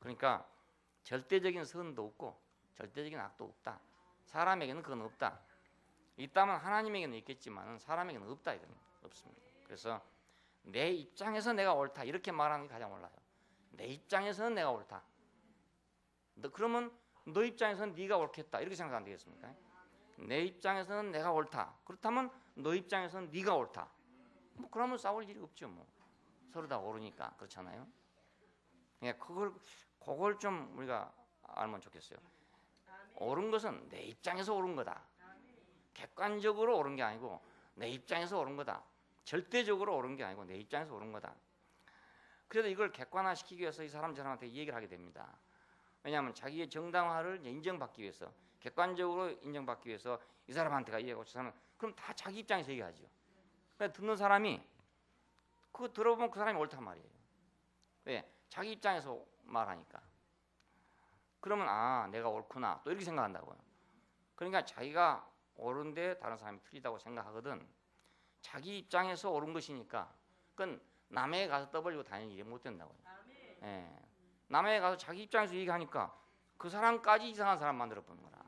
A: 그러니까 절대적인 선도 없고 절대적인 악도 없다. 사람에게는 그건 없다. 있다면 하나님에게는 있겠지만 사람에게는 없다 이건 없습니다. 그래서 내 입장에서 내가 옳다 이렇게 말하는 게 가장 옳아요. 내 입장에서는 내가 옳다. 그러면 너 입장에서는 네가 옳겠다 이렇게 생각 안 되겠습니까? 내 입장에서는 내가 옳다. 그렇다면 너 입장에서는 네가 옳다. 뭐 그러면 싸울 일이 없죠. 뭐 서로 다 옳으니까 그렇잖아요. 그러니까 그걸 좀 우리가 알면 좋겠어요. 옳은 것은 내 입장에서 옳은 거다. 객관적으로 옳은 게 아니고 내 입장에서 옳은 거다. 절대적으로 옳은 게 아니고 내 입장에서 옳은 거다. 그래도 이걸 객관화시키기 위해서 이 사람 저람한테 이 얘기를 하게 됩니다. 왜냐하면 자기의 정당화를 인정받기 위해서 객관적으로 인정받기 위해서 이 사람한테가 이해하고 저 사람은 그럼 다 자기 입장에서 얘기하죠. 그러니까 듣는 사람이 그거 들어보면 그 사람이 옳단 말이에요. 왜? 자기 입장에서 말하니까. 그러면 아, 내가 옳구나 또 이렇게 생각한다고요. 그러니까 자기가 옳은데 다른 사람이 틀리다고 생각하거든. 자기 입장에서 옳은 것이니까 그건 남에게 가서 떠벌리고 다니는 일이 못 된다고요. 예. 남에게 가서 자기 입장에서 얘기하니까 그 사람까지 이상한 사람 만들어 버린 거라.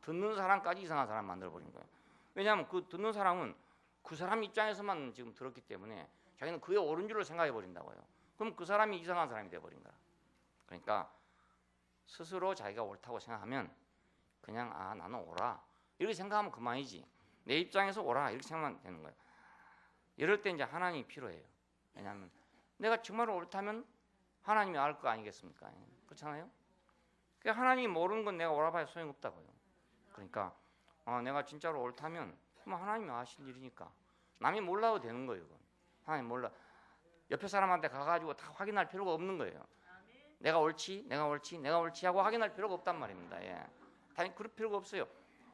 A: 듣는 사람까지 이상한 사람 만들어 버린 거예요. 왜냐하면 그 듣는 사람은 그 사람 입장에서만 지금 들었기 때문에 자기는 그게 옳은 줄로 생각해 버린다고요. 그럼 그 사람이 이상한 사람이 돼 버린 거라. 그러니까 스스로 자기가 옳다고 생각하면 그냥 아, 나는 옳아 이렇게 생각하면 그만이지. 내 입장에서 옳아 이렇게 생각하면 되는 거예요. 이럴 때 이제 하나님이 필요해요. 왜냐하면 내가 정말 옳다면 하나님이 알 거 아니겠습니까? 그렇잖아요. 그러니까 하나님이 모르는 건 내가 옳아봐야 소용없다고요. 그러니까 내가 진짜로 옳다면 그럼 하나님이 아실 일이니까 남이 몰라도 되는 거예요. 그건. 하나님 몰라. 옆에 사람한테 가가지고 다 확인할 필요가 없는 거예요. 내가 옳지, 내가 옳지, 내가 옳지 하고 확인할 필요가 없단 말입니다. 예. 당연히 그럴 필요가 없어요.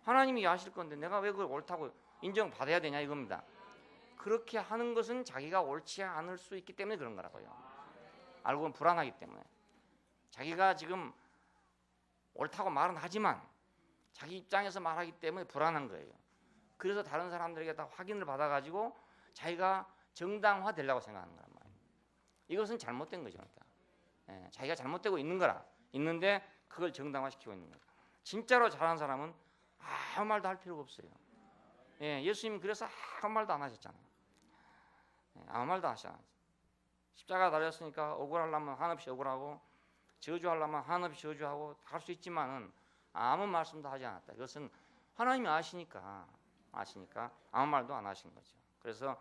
A: 하나님이 아실 건데 내가 왜 그걸 옳다고 인정받아야 되냐 이겁니다. 그렇게 하는 것은 자기가 옳지 않을 수 있기 때문에 그런 거라고요. 알고 보면 불안하기 때문에. 자기가 지금 옳다고 말은 하지만 자기 입장에서 말하기 때문에 불안한 거예요. 그래서 다른 사람들에게 다 확인을 받아가지고 자기가 정당화되려고 생각하는 거란 말이에요. 이것은 잘못된 거죠. 그러니까. 예, 자기가 잘못되고 있는 거라. 있는데 그걸 정당화시키고 있는 거예요. 진짜로 잘하는 사람은 아무 말도 할 필요가 없어요. 예, 예수님은 그래서 아무 말도 안 하셨잖아요. 예, 아무 말도 안 하셨잖아요. 십자가 달렸으니까 억울하려면 한없이 억울하고 저주하려면 한없이 저주하고 할 수 있지만은 아무 말씀도 하지 않았다. 이것은 하나님이 아시니까 아무 말도 안 하신 거죠. 그래서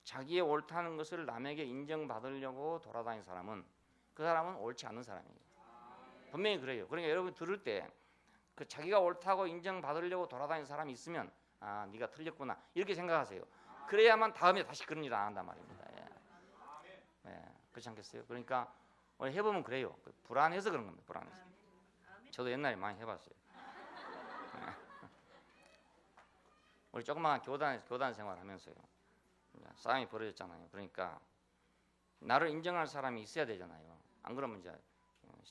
A: 자기의 옳다는 것을 남에게 인정받으려고 돌아다니는 사람은 그 사람은 옳지 않은 사람이에요. 분명히 그래요. 그러니까 여러분 들을 때 그 자기가 옳다고 인정받으려고 돌아다니는 사람이 있으면 아, 네가 틀렸구나 이렇게 생각하세요. 그래야만 다음에 다시 그런 일을 안 한단 말입니다. 예. 예, 그렇지 않겠어요? 그러니까 오늘 해보면 그래요. 불안해서 그런 겁니다. 불안해서. 저도 옛날에 많이 해봤어요. 예. 우리 조그마한 교단 생활하면서요. 싸움이 벌어졌잖아요. 그러니까 나를 인정할 사람이 있어야 되잖아요. 안 그러면 이제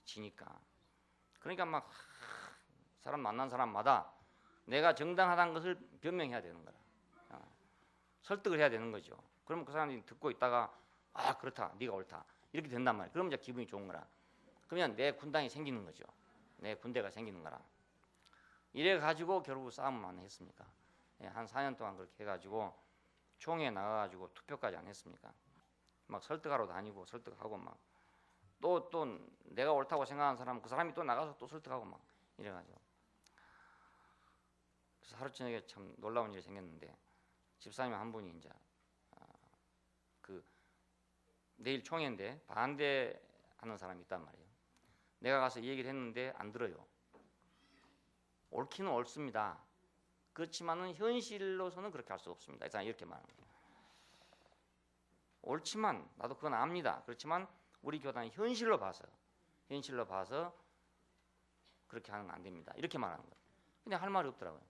A: 지니까. 그러니까 막 사람 만난 사람마다 내가 정당하다는 것을 변명해야 되는 거라. 설득을 해야 되는 거죠. 그러면 그 사람이 듣고 있다가 아 그렇다, 네가 옳다 이렇게 된단 말이에요. 그러면 이제 기분이 좋은 거라. 그러면 내 군당이 생기는 거죠. 내 군대가 생기는 거라. 이래 가지고 결국 싸움을 많이 했습니까? 예, 한 4년 동안 그렇게 해가지고 총회 나가가지고 투표까지 안 했습니까? 막 설득하러 다니고 설득하고 막 또 내가 옳다고 생각하는 사람 그 사람이 또 나가서 또 설득하고 막 이래가지고 그래서 하루 저녁에 참 놀라운 일이 생겼는데 집사님 한 분이 이제 그 내일 총회인데 반대하는 사람이 있단 말이에요. 내가 가서 이 얘기를 했는데 안 들어요. 옳기는 옳습니다. 그렇지만은 현실로서는 그렇게 할 수 없습니다. 이렇게 말하는 거예요. 옳지만 나도 그건 압니다. 그렇지만 우리 교단이 현실로 봐서 그렇게 하는 건 안 됩니다. 이렇게 말하는 거예요. 근데 할 말이 없더라고요.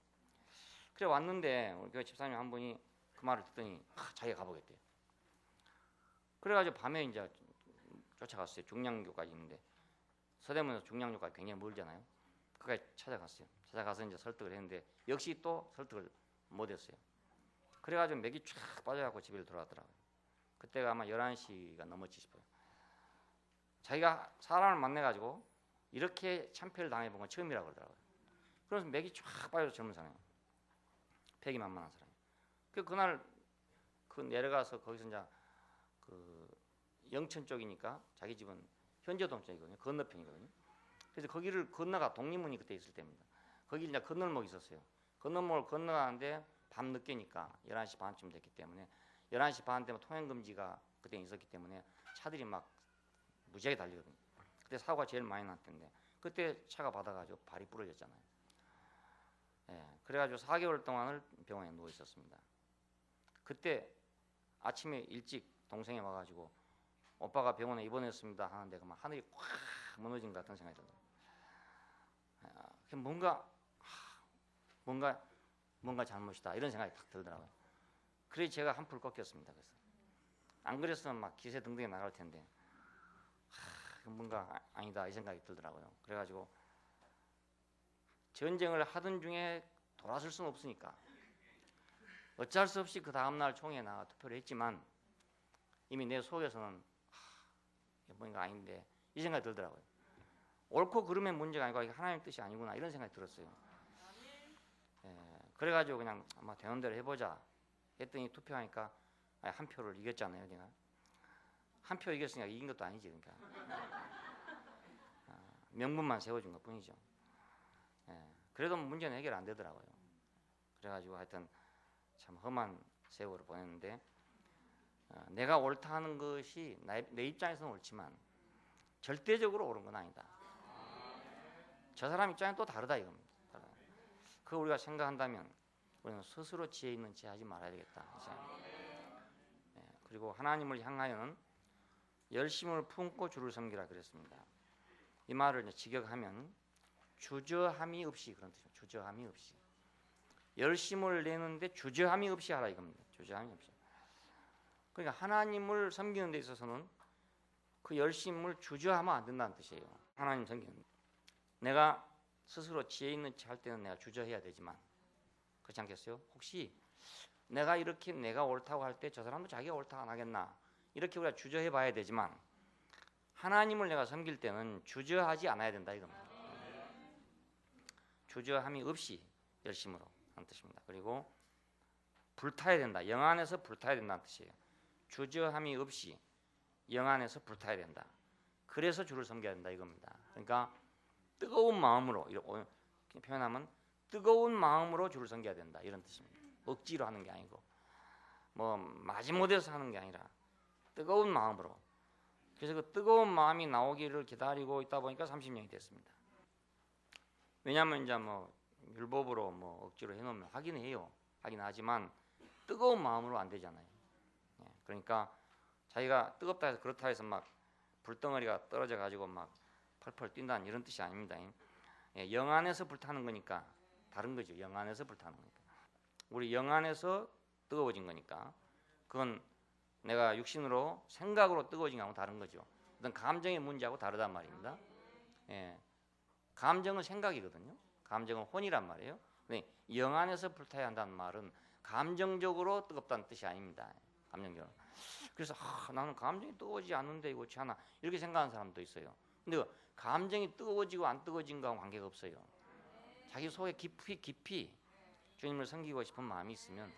A: 그래 왔는데 우리 교회 집사님 한 분이 그 말을 듣더니 자기가 가보겠대요. 그래가지고 밤에 이제 쫓아갔어요. 중량교까지 있는데 서대문에서 중량교까지 굉장히 멀잖아요. 그까지 찾아갔어요. 찾아가서 이제 설득을 했는데 역시 또 설득을 못했어요. 그래가지고 맥이 쫙 빠져갖고 집에 돌아왔더라고요. 그때가 아마 11시가 넘었지 싶어요. 자기가 사람을 만나가지고 이렇게 참패를 당해본 건 처음이라고 그러더라고요. 그래서 맥이 쫙 빠져서 젊은 사람이에요. 패기만만한 사람이에요. 그날 그 내려가서 거기서 이제 그 영천 쪽이니까 자기 집은 현저동 쪽이거든요. 건너편이거든요. 그래서 거기를 건너가 독립문이 그때 있을 때입니다. 거기 이제 건널목이 있었어요. 건널목을 건너가는데 밤 늦게니까 11시 반쯤 됐기 때문에 11시 반 되면 통행금지가 그때 있었기 때문에 차들이 막 무지하게 달리거든요. 그때 사고가 제일 많이 났던데 그때 차가 받아가지고 발이 부러졌잖아요. 예, 그래가지고 4개월 동안을 병원에 누워 있었습니다. 그때 아침에 일찍 동생이 와가지고 오빠가 병원에 입원했습니다 하는데 막 하늘이 꽉 무너진 것 같은 생각이 들어요. 뭔가 뭔가 잘못이다 이런 생각이 딱 들더라고요. 그래서 제가 한풀 꺾였습니다. 그래서 안 그랬으면 막 기세 등등에 나갈 텐데 뭔가 아니다 이 생각이 들더라고요. 그래가지고 전쟁을 하던 중에 돌아설 수는 없으니까 어쩔 수 없이 그 다음날 총회에 나가 투표를 했지만 이미 내 속에서는 뭔가 아닌데 이 생각이 들더라고요. 옳고 그름의 문제가 아니고 하나님의 뜻이 아니구나 이런 생각이 들었어요. 그래가지고 그냥 아마 되는 대로 해보자 했더니 투표하니까 한 표를 이겼잖아요. 내가 한 표 이겼으니까 이긴 것도 아니지. 그러니까 명분만 세워준 것 뿐이죠. 그래도 문제는 해결 안 되더라고요. 그래가지고 하여튼 참 험한 세월을 보냈는데 내가 옳다 하는 것이 내 입장에서는 옳지만 절대적으로 옳은 건 아니다. 저 사람 입장은 또 다르다 이겁니다. 그거 우리가 생각한다면 우리는 스스로 지혜 있는 지혜 하지 말아야 되겠다. 그리고 하나님을 향하여는 열심을 품고 주를 섬기라 그랬습니다. 이 말을 이제 직역하면 주저함이 없이 그런 뜻입니다. 주저함이 없이 열심을 내는데 주저함이 없이 하라 이겁니다. 주저함이 없이. 그러니까 하나님을 섬기는 데 있어서는 그 열심을 주저하면 안 된다는 뜻이에요. 하나님 섬기는 내가 스스로 지혜 있는 체 할 때는 내가 주저해야 되지만 그렇지 않겠어요? 혹시 내가 이렇게 내가 옳다고 할 때 저 사람도 자기가 옳다고 안 하겠나 이렇게 우리가 주저해 봐야 되지만 하나님을 내가 섬길 때는 주저하지 않아야 된다 이겁니다. 주저함이 없이 열심으로 하는 뜻입니다. 그리고 불타야 된다. 영 안에서 불타야 된다는 뜻이에요. 주저함이 없이 영 안에서 불타야 된다. 그래서 주를 섬겨야 된다 이겁니다. 그러니까 뜨거운 마음으로 이렇게 표현하면 뜨거운 마음으로 주를 섬겨야 된다 이런 뜻입니다. 억지로 하는 게 아니고 뭐 마지못해서 하는 게 아니라 뜨거운 마음으로. 그래서 그 뜨거운 마음이 나오기를 기다리고 있다 보니까 30년이 됐습니다. 왜냐하면 이제 뭐 율법으로 뭐 억지로 해놓으면 하긴 해요. 하긴 하지만 뜨거운 마음으로 안 되잖아요. 그러니까 자기가 뜨겁다 해서 그렇다 해서 막 불덩어리가 떨어져 가지고 막 펄펄 뛴다는 이런 뜻이 아닙니다. 영 안에서 불타는 거니까 다른 거죠. 영 안에서 불타는 거니까. 우리 영 안에서 뜨거워진 거니까 그건 내가 육신으로 생각으로 뜨거워진 거하고 다른 거죠. 어떤 감정의 문제하고 다르단 말입니다. 감정은 생각이거든요. 감정은 혼이란 말이에요. 근데 영 안에서 불타야 한다는 말은 감정적으로 뜨겁다는 뜻이 아닙니다. 감정적으로. 그래서 나는 감정이 뜨거워지지 않는데 이거 어찌 하나 이렇게 생각하는 사람도 있어요. 근데 감정이 뜨거워지고 안 뜨거워진 거하고 관계가 없어요. 자기 속에 깊이 주님을 섬기고 싶은 마음이 있으면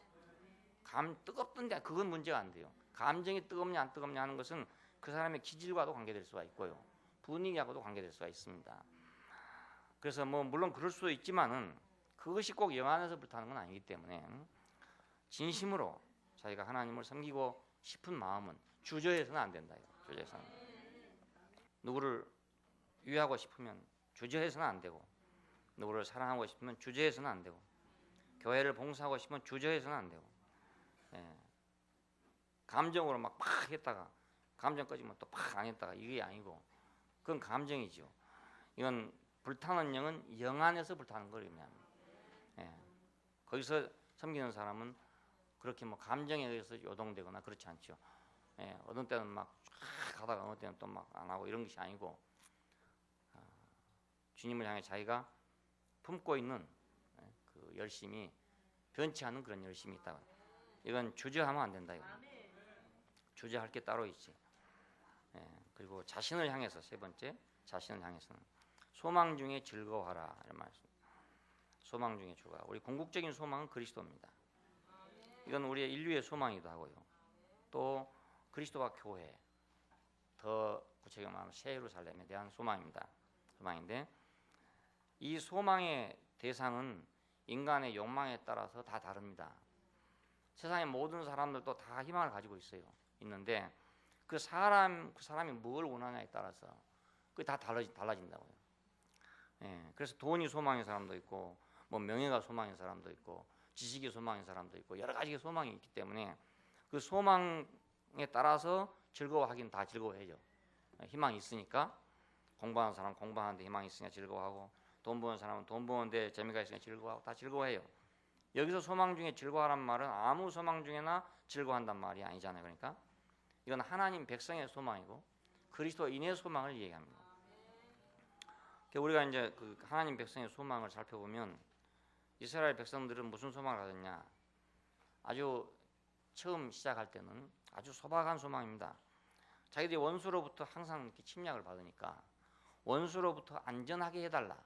A: 뜨겁던데 그건 문제가 안 돼요. 감정이 뜨겁냐 안 뜨겁냐 하는 것은 그 사람의 기질과도 관계될 수가 있고요. 분위기하고도 관계될 수가 있습니다. 그래서 뭐 물론 그럴 수도 있지만은 그것이 꼭 영 안에서 불타는 건 아니기 때문에 진심으로 자기가 하나님을 섬기고 싶은 마음은 주저해서는 안 된다. 주저해서는 누구를 위하고 싶으면 주저해서는 안 되고 누구를 사랑하고 싶으면 주저해서는 안 되고 교회를 봉사하고 싶으면 주저해서는 안 되고 감정으로 막 했다가 감정 꺼지면 또 안 했다가 이게 아니고 그건 감정이죠. 이건 불타는 영은 영 안에서 불타는 거거든요. 거기서 섬기는 사람은 그렇게 뭐 감정에 의해서 요동되거나 그렇지 않죠. 어떤 때는 막 가다가 어느 때는 또 막 안 하고 이런 것이 아니고 주님을 향해 자기가 품고 있는 그 열심이 변치 않는 그런 열심이 있다. 이건 주저하면 안 된다. 이거. 주저할 게 따로 있지. 그리고 자신을 향해서 세 번째 자신을 향해서는 소망 중에 즐거워하라 이런 말씀. 소망 중에 즐거워. 우리 궁극적인 소망은 그리스도입니다. 이건 우리의 인류의 소망이기도 하고요. 또 그리스도와 교회, 더 구체적으로 말하면 새 예루살렘에 대한 소망입니다. 소망인데 이 소망의 대상은 인간의 욕망에 따라서 다 다릅니다. 세상의 모든 사람들도 다 희망을 가지고 있는데 그 사람이 뭘 원하냐에 따라서 그게 다 달라진다고요. 그래서 돈이 소망인 사람도 있고 뭐 명예가 소망인 사람도 있고 지식이 소망인 사람도 있고 여러 가지 소망이 있기 때문에 그 소망에 따라서 즐거워하긴 다 즐거워해요. 희망이 있으니까 공부하는 사람은 공부하는데 희망이 있으니까 즐거워하고 돈 버는 사람은 돈 버는데 재미가 있으니까 즐거워하고 다 즐거워해요. 여기서 소망 중에 즐거워하란 말은 아무 소망 중에나 즐거워한단 말이 아니잖아요. 그러니까 이건 하나님 백성의 소망이고 그리스도인의 소망을 얘기합니다. 우리가 이제 그 하나님 백성의 소망을 살펴보면 이스라엘 백성들은 무슨 소망을 가졌냐? 아주 처음 시작할 때는 아주 소박한 소망입니다. 자기들이 원수로부터 항상 이렇게 침략을 받으니까 원수로부터 안전하게 해달라,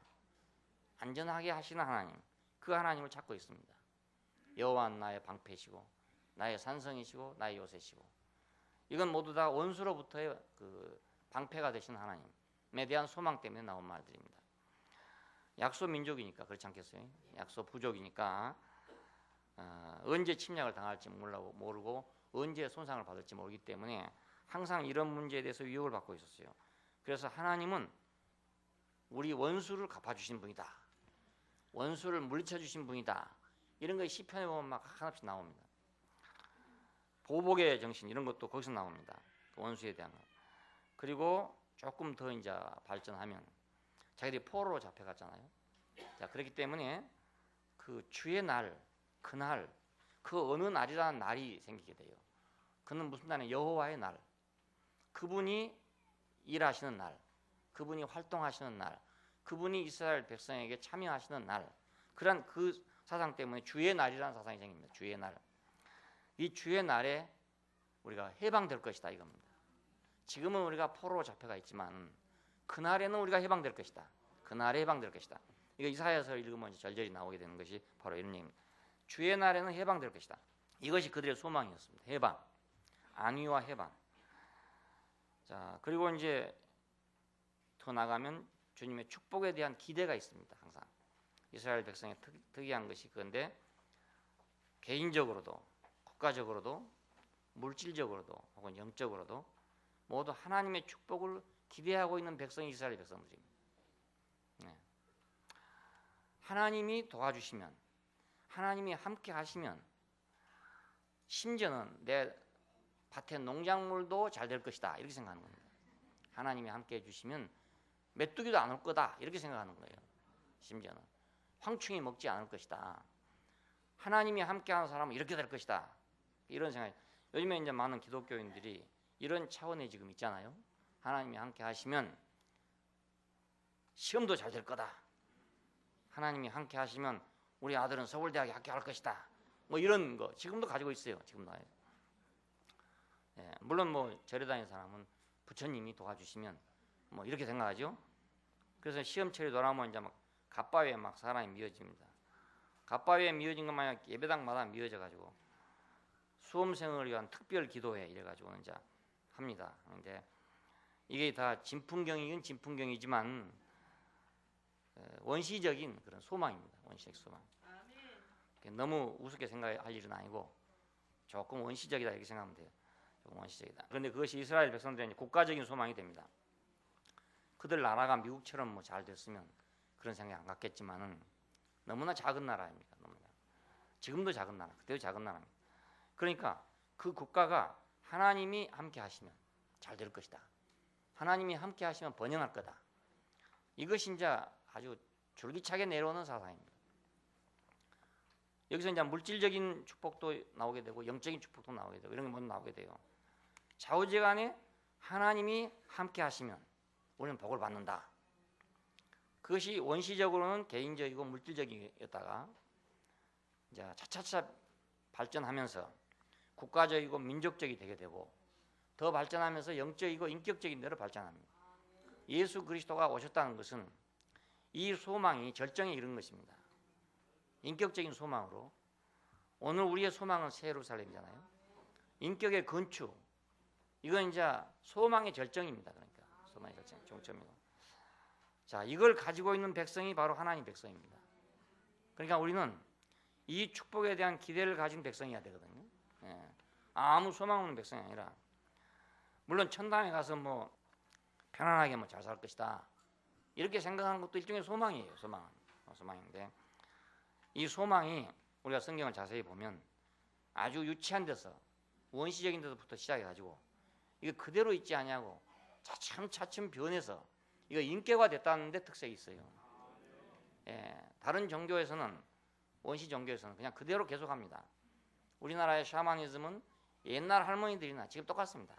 A: 안전하게 하시는 하나님, 그 하나님을 찾고 있습니다. 여호와는 나의 방패시고 나의 산성이시고 나의 요새시고, 이건 모두 다 원수로부터의 그 방패가 되신 하나님에 대한 소망 때문에 나온 말들입니다. 약소 민족이니까 그렇지 않겠어요? 약소 부족이니까 언제 침략을 당할지 모르고 언제 손상을 받을지 모르기 때문에 항상 이런 문제에 대해서 위협을 받고 있었어요. 그래서 하나님은 우리 원수를 갚아주신 분이다, 원수를 물리쳐 주신 분이다, 이런 거 시편에 보면 막 하나씩 나옵니다. 보복의 정신 이런 것도 거기서 나옵니다. 원수에 대한 것. 그리고 조금 더 이제 발전하면 자기들이 포로로 잡혀갔잖아요. 자, 그렇기 때문에 그 주의 날, 그날, 그 어느 날이라는 날이 생기게 돼요. 그는 무슨 날이냐? 여호와의 날. 그분이 일하시는 날, 그분이 활동하시는 날, 그분이 이스라엘 백성에게 참여하시는 날, 그런 그 사상 때문에 주의 날이라는 사상이 생깁니다. 주의 날. 이 주의 날에 우리가 해방될 것이다 이겁니다. 지금은 우리가 포로로 잡혀가 있지만 그날에는 우리가 해방될 것이다. 그날에 해방될 것이다. 이거 이사야서 읽으면 절절히 나오게 되는 것이 바로 이런 얘기입니다. 주의 날에는 해방될 것이다. 이것이 그들의 소망이었습니다. 해방, 안위와 해방. 자, 그리고 이제 더 나가면 주님의 축복에 대한 기대가 있습니다. 항상 이스라엘 백성의 특이한 것이 그런데 개인적으로도 국가적으로도 물질적으로도 혹은 영적으로도 모두 하나님의 축복을 기대하고 있는 백성이 이스라엘 백성들입니다. 네. 하나님이 도와주시면, 하나님이 함께 하시면 심지어는 내 밭의 농작물도 잘 될 것이다 이렇게 생각하는 겁니다. 하나님이 함께 해주시면 메뚜기도 안 올 거다 이렇게 생각하는 거예요. 심지어는 황충이 먹지 않을 것이다. 하나님이 함께하는 사람은 이렇게 될 것이다. 이런 생각이. 요즘에 이제 많은 기독교인들이 이런 차원에 지금 있잖아요. 하나님이 함께 하시면 시험도 잘 될 거다. 하나님이 함께 하시면 우리 아들은 서울대학에 합격할 것이다. 뭐 이런 거 지금도 가지고 있어요. 지금도. 예, 물론 뭐 절에 다니는 사람은 부처님이 도와주시면 뭐 이렇게 생각하죠. 그래서 시험철이 돌아오면 이제 막 갓바위에 막 사람이 미어집니다. 갓바위에 미어진 것 마냥 예배당마다 미어져 가지고 수험생을 위한 특별 기도회 이래 가지고 이제 합니다. 근데 이게 다 진풍경이긴 진풍경이지만 원시적인 그런 소망입니다. 원시적 소망. 너무 우습게 생각할 일은 아니고 조금 원시적이다 이렇게 생각하면 돼요. 조금 원시적이다. 그런데 그것이 이스라엘 백성들의 국가적인 소망이 됩니다. 그들 나라가 미국처럼 뭐 잘 됐으면 그런 생각이 안 갖겠지만은 너무나 작은 나라입니다. 너무나. 지금도 작은 나라, 그때도 작은 나라입니다. 그러니까 그 국가가 하나님이 함께 하시면 잘 될 것이다. 하나님이 함께 하시면 번영할 거다. 이것이 이제 아주 줄기차게 내려오는 사상입니다. 여기서 이제 물질적인 축복도 나오게 되고 영적인 축복도 나오게 되고 이런 게 모두 나오게 돼요. 좌우지간에 하나님이 함께 하시면 우리는 복을 받는다. 그것이 원시적으로는 개인적이고 물질적이었다가 이제 차차차 발전하면서 국가적이고 민족적이 되게 되고 더 발전하면서 영적이고 인격적인 데로 발전합니다. 예수 그리스도가 오셨다는 것은 이 소망이 절정에 이른 것입니다. 인격적인 소망으로. 오늘 우리의 소망은 새 예루살렘이잖아요. 인격의 건축. 이건 이제 소망의 절정입니다. 그러니까 소망의 절정, 종점이고. 자, 이걸 가지고 있는 백성이 바로 하나님 백성입니다. 그러니까 우리는 이 축복에 대한 기대를 가진 백성이어야 되거든요. 예. 아무 소망 없는 백성이 아니라, 물론 천당에 가서 뭐 편안하게 뭐 잘 살 것이다 이렇게 생각하는 것도 일종의 소망이에요. 소망인데 이 소망이 우리가 성경을 자세히 보면 아주 유치한 데서 원시적인 데서부터 시작해가지고 이거 그대로 있지 않냐고 차츰 변해서 이거 인격화 됐다는 데 특색이 있어요. 예, 다른 종교에서는
B: 원시 종교에서는 그냥 그대로 계속합니다. 우리나라의 샤머니즘은 옛날 할머니들이나 지금 똑같습니다.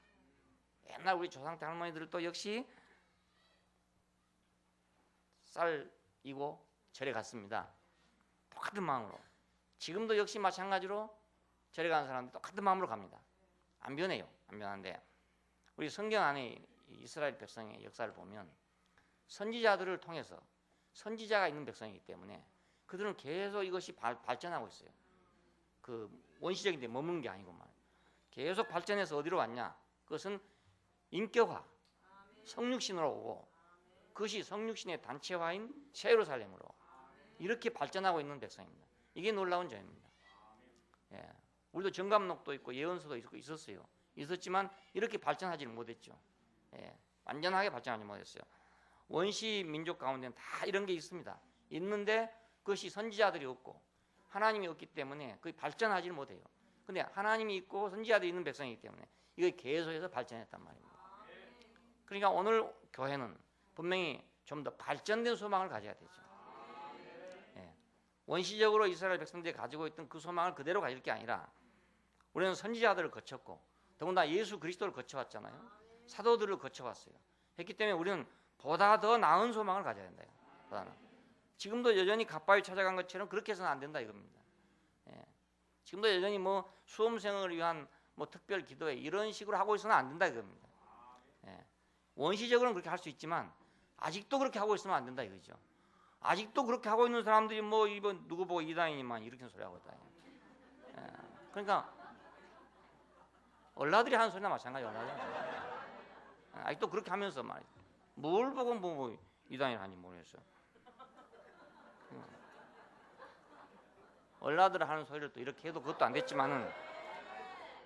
B: 옛날 우리 조상태 할머니들도 역시 쌀 이고 절에 갔습니다. 똑같은 마음으로. 지금도 역시 마찬가지로 절에 가는 사람들 똑같은 마음으로 갑니다. 안 변해요. 안 변하는데 우리 성경 안에 이스라엘 백성의 역사를 보면 선지자들을 통해서 선지자가 있는 백성이기 때문에 그들은 계속 이것이 발전하고 있어요. 그 원시적인 데 머무는 게 아니고 말이에요. 계속 발전해서 어디로 왔냐? 그것은 인격화, 성육신으로 오고 그것이 성육신의 단체화인 새 예루살렘으로 이렇게 발전하고 있는 백성입니다. 이게 놀라운 점입니다. 예. 우리도 정감록도 있고 예언서도 있었어요. 있었지만 이렇게 발전하지는 못했죠. 예. 완전하게 발전하지 못했어요. 원시 민족 가운데는 다 이런 게 있습니다. 있는데 그것이 선지자들이 없고 하나님이 없기 때문에 그게 발전하지는 못해요. 근데 하나님이 있고 선지자들이 있는 백성이기 때문에 이거 계속해서 발전했단 말입니다. 그러니까 오늘 교회는 분명히 좀 더 발전된 소망을 가져야 되죠. 예. 원시적으로 이스라엘 백성들이 가지고 있던 그 소망을 그대로 가질 게 아니라 우리는 선지자들을 거쳤고 더군다나 예수 그리스도를 거쳐왔잖아요. 사도들을 거쳐왔어요. 했기 때문에 우리는 보다 더 나은 소망을 가져야 된다. 지금도 여전히 갓바위 찾아간 것처럼 그렇게 해서는 안 된다 이겁니다. 예. 지금도 여전히 뭐 수험생을 위한 뭐 특별 기도회 이런 식으로 하고 있어서는 안 된다 이겁니다. 예. 원시적으로는 그렇게 할 수 있지만 아직도 그렇게 하고 있으면 안 된다 이거죠. 아직도 그렇게 하고 있는 사람들이 뭐 이번 누구 보고 이단이니만 이렇게 소리 하고 있다. 예. 그러니까 얼라들이 하는 소리나 마찬가지야. 아직도 그렇게 하면서 말이야. 뭘 보고 뭐 이단이를 하는지 모르겠어요. 얼라들 하는 소리를 또 이렇게 해도 그것도 안 됐지만은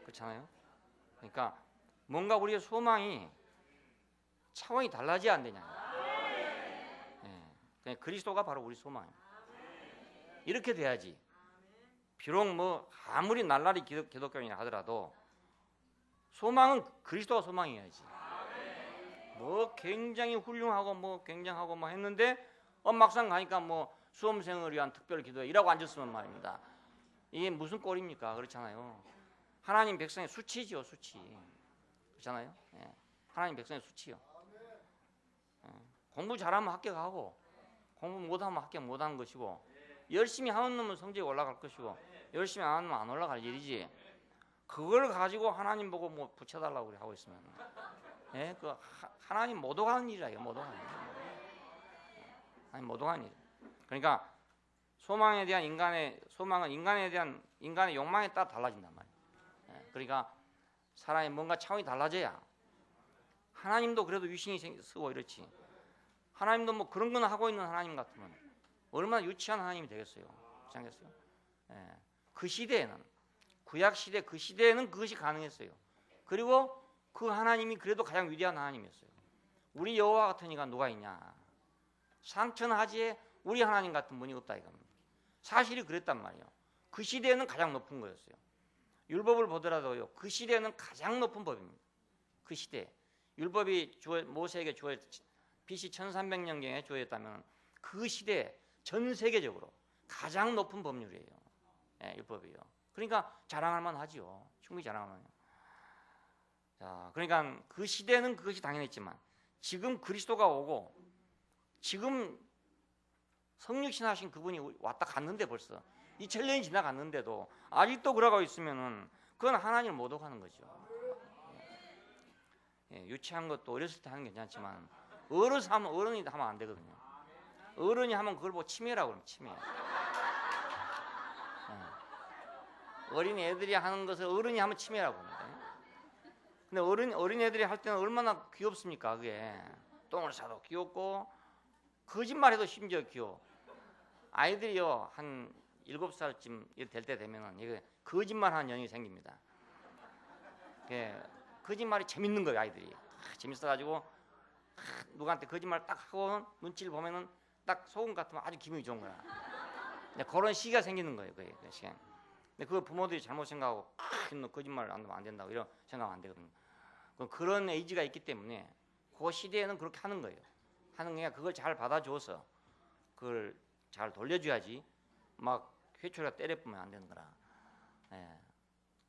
B: 그렇잖아요. 그러니까 뭔가 우리의 소망이 차원이 달라져야 안 되냐. 예. 그리스도가 바로 우리 소망입니다. 이렇게 돼야지. 비록 뭐 아무리 날라리 기독교인이라 하더라도 소망은 그리스도가 소망이어야지. 뭐 굉장히 훌륭하고 뭐 굉장하고 뭐 했는데 막상 가니까 뭐 수험생을 위한 특별 기도회 이라고 앉았으면 말입니다. 이게 무슨 꼴입니까? 그렇잖아요. 하나님 백성의 수치지요, 수치. 그렇잖아요. 예. 하나님 백성의 수치요. 예. 공부 잘하면 합격하고 공부 못하면 합격 못하는 것이고 열심히 하는 놈은 성적이 올라갈 것이고 열심히 안 하는 놈은 안 올라갈 일이지. 그걸 가지고 하나님 보고 뭐 붙여달라고 하고 있으면 예? 그 하나님 못 오가는 일이라 이거 못 오가는 일. 아니 못 오가는 일. 그러니까 소망에 대한 인간의 소망은 인간에 대한 인간의 욕망에 따라 달라진단 말이에요. 예, 그러니까 사람이 뭔가 차원이 달라져야 하나님도 그래도 유신이 쓰고 이렇지. 하나님도 뭐 그런 건 하고 있는 하나님 같으면 얼마나 유치한 하나님이 되겠어요. 그렇지 않겠어요? 예, 그 시대에는 구약 시대 그 시대에는 그것이 가능했어요. 그리고 그 하나님이 그래도 가장 위대한 하나님이었어요. 우리 여호와 같은 이가 누가 있냐? 상천하지에 우리 하나님 같은 분이 없다 이겁니다. 사실이 그랬단 말이에요. 그 시대에는 가장 높은 거였어요. 율법을 보더라도요. 그 시대에는 가장 높은 법입니다. 그 시대 율법이 모세에게 BC 1300년경에 주어졌다면 그 시대 전 세계적으로 가장 높은 법률이에요. 예, 율법이요. 그러니까 자랑할 만하지요. 충분히 자랑할 만해요. 자, 그러니까 그 시대는 그것이 당연했지만 지금 그리스도가 오고 지금 성육신 하신 그분이 왔다 갔는데 벌써 2000년이 지나갔는데도 아직도 그러고 있으면은 그건 하나님을 못 오가는 거죠. 예, 유치한 것도 어렸을 때 하는 게 괜찮지만 어른이 하면 안 되거든요. 어른이 하면 그걸 보고 치매라고 그러면 치매. 예. 어린 애들이 하는 것을 어른이 하면 치매라고 합니다. 근데 어린 애들이 할 때는 얼마나 귀엽습니까? 그게 똥을 싸도 귀엽고 거짓말해도 심지어 귀여워. 아이들이요 한 7살쯤 될 때 되면은 이게 거짓말하는 영역이 생깁니다. 예, 거짓말이 재밌는 거예요 아이들이. 재밌어가지고 누구한테 거짓말 딱 하고 눈치를 보면은 딱 소금 같으면 아주 기분이 좋은 거야. 그런 시기가 생기는 거예요 그 시간. 근데 그 부모들이 잘못 생각하고 너 거짓말 안 하면 안 된다고 이런 생각하면 안 되거든요. 그런 에이지가 있기 때문에 그 시대에는 그렇게 하는 거예요. 하는 게 그걸 잘 받아줘서 그걸 잘 돌려줘야지 막 회초리가 때려보면 안 되는 거라. 예.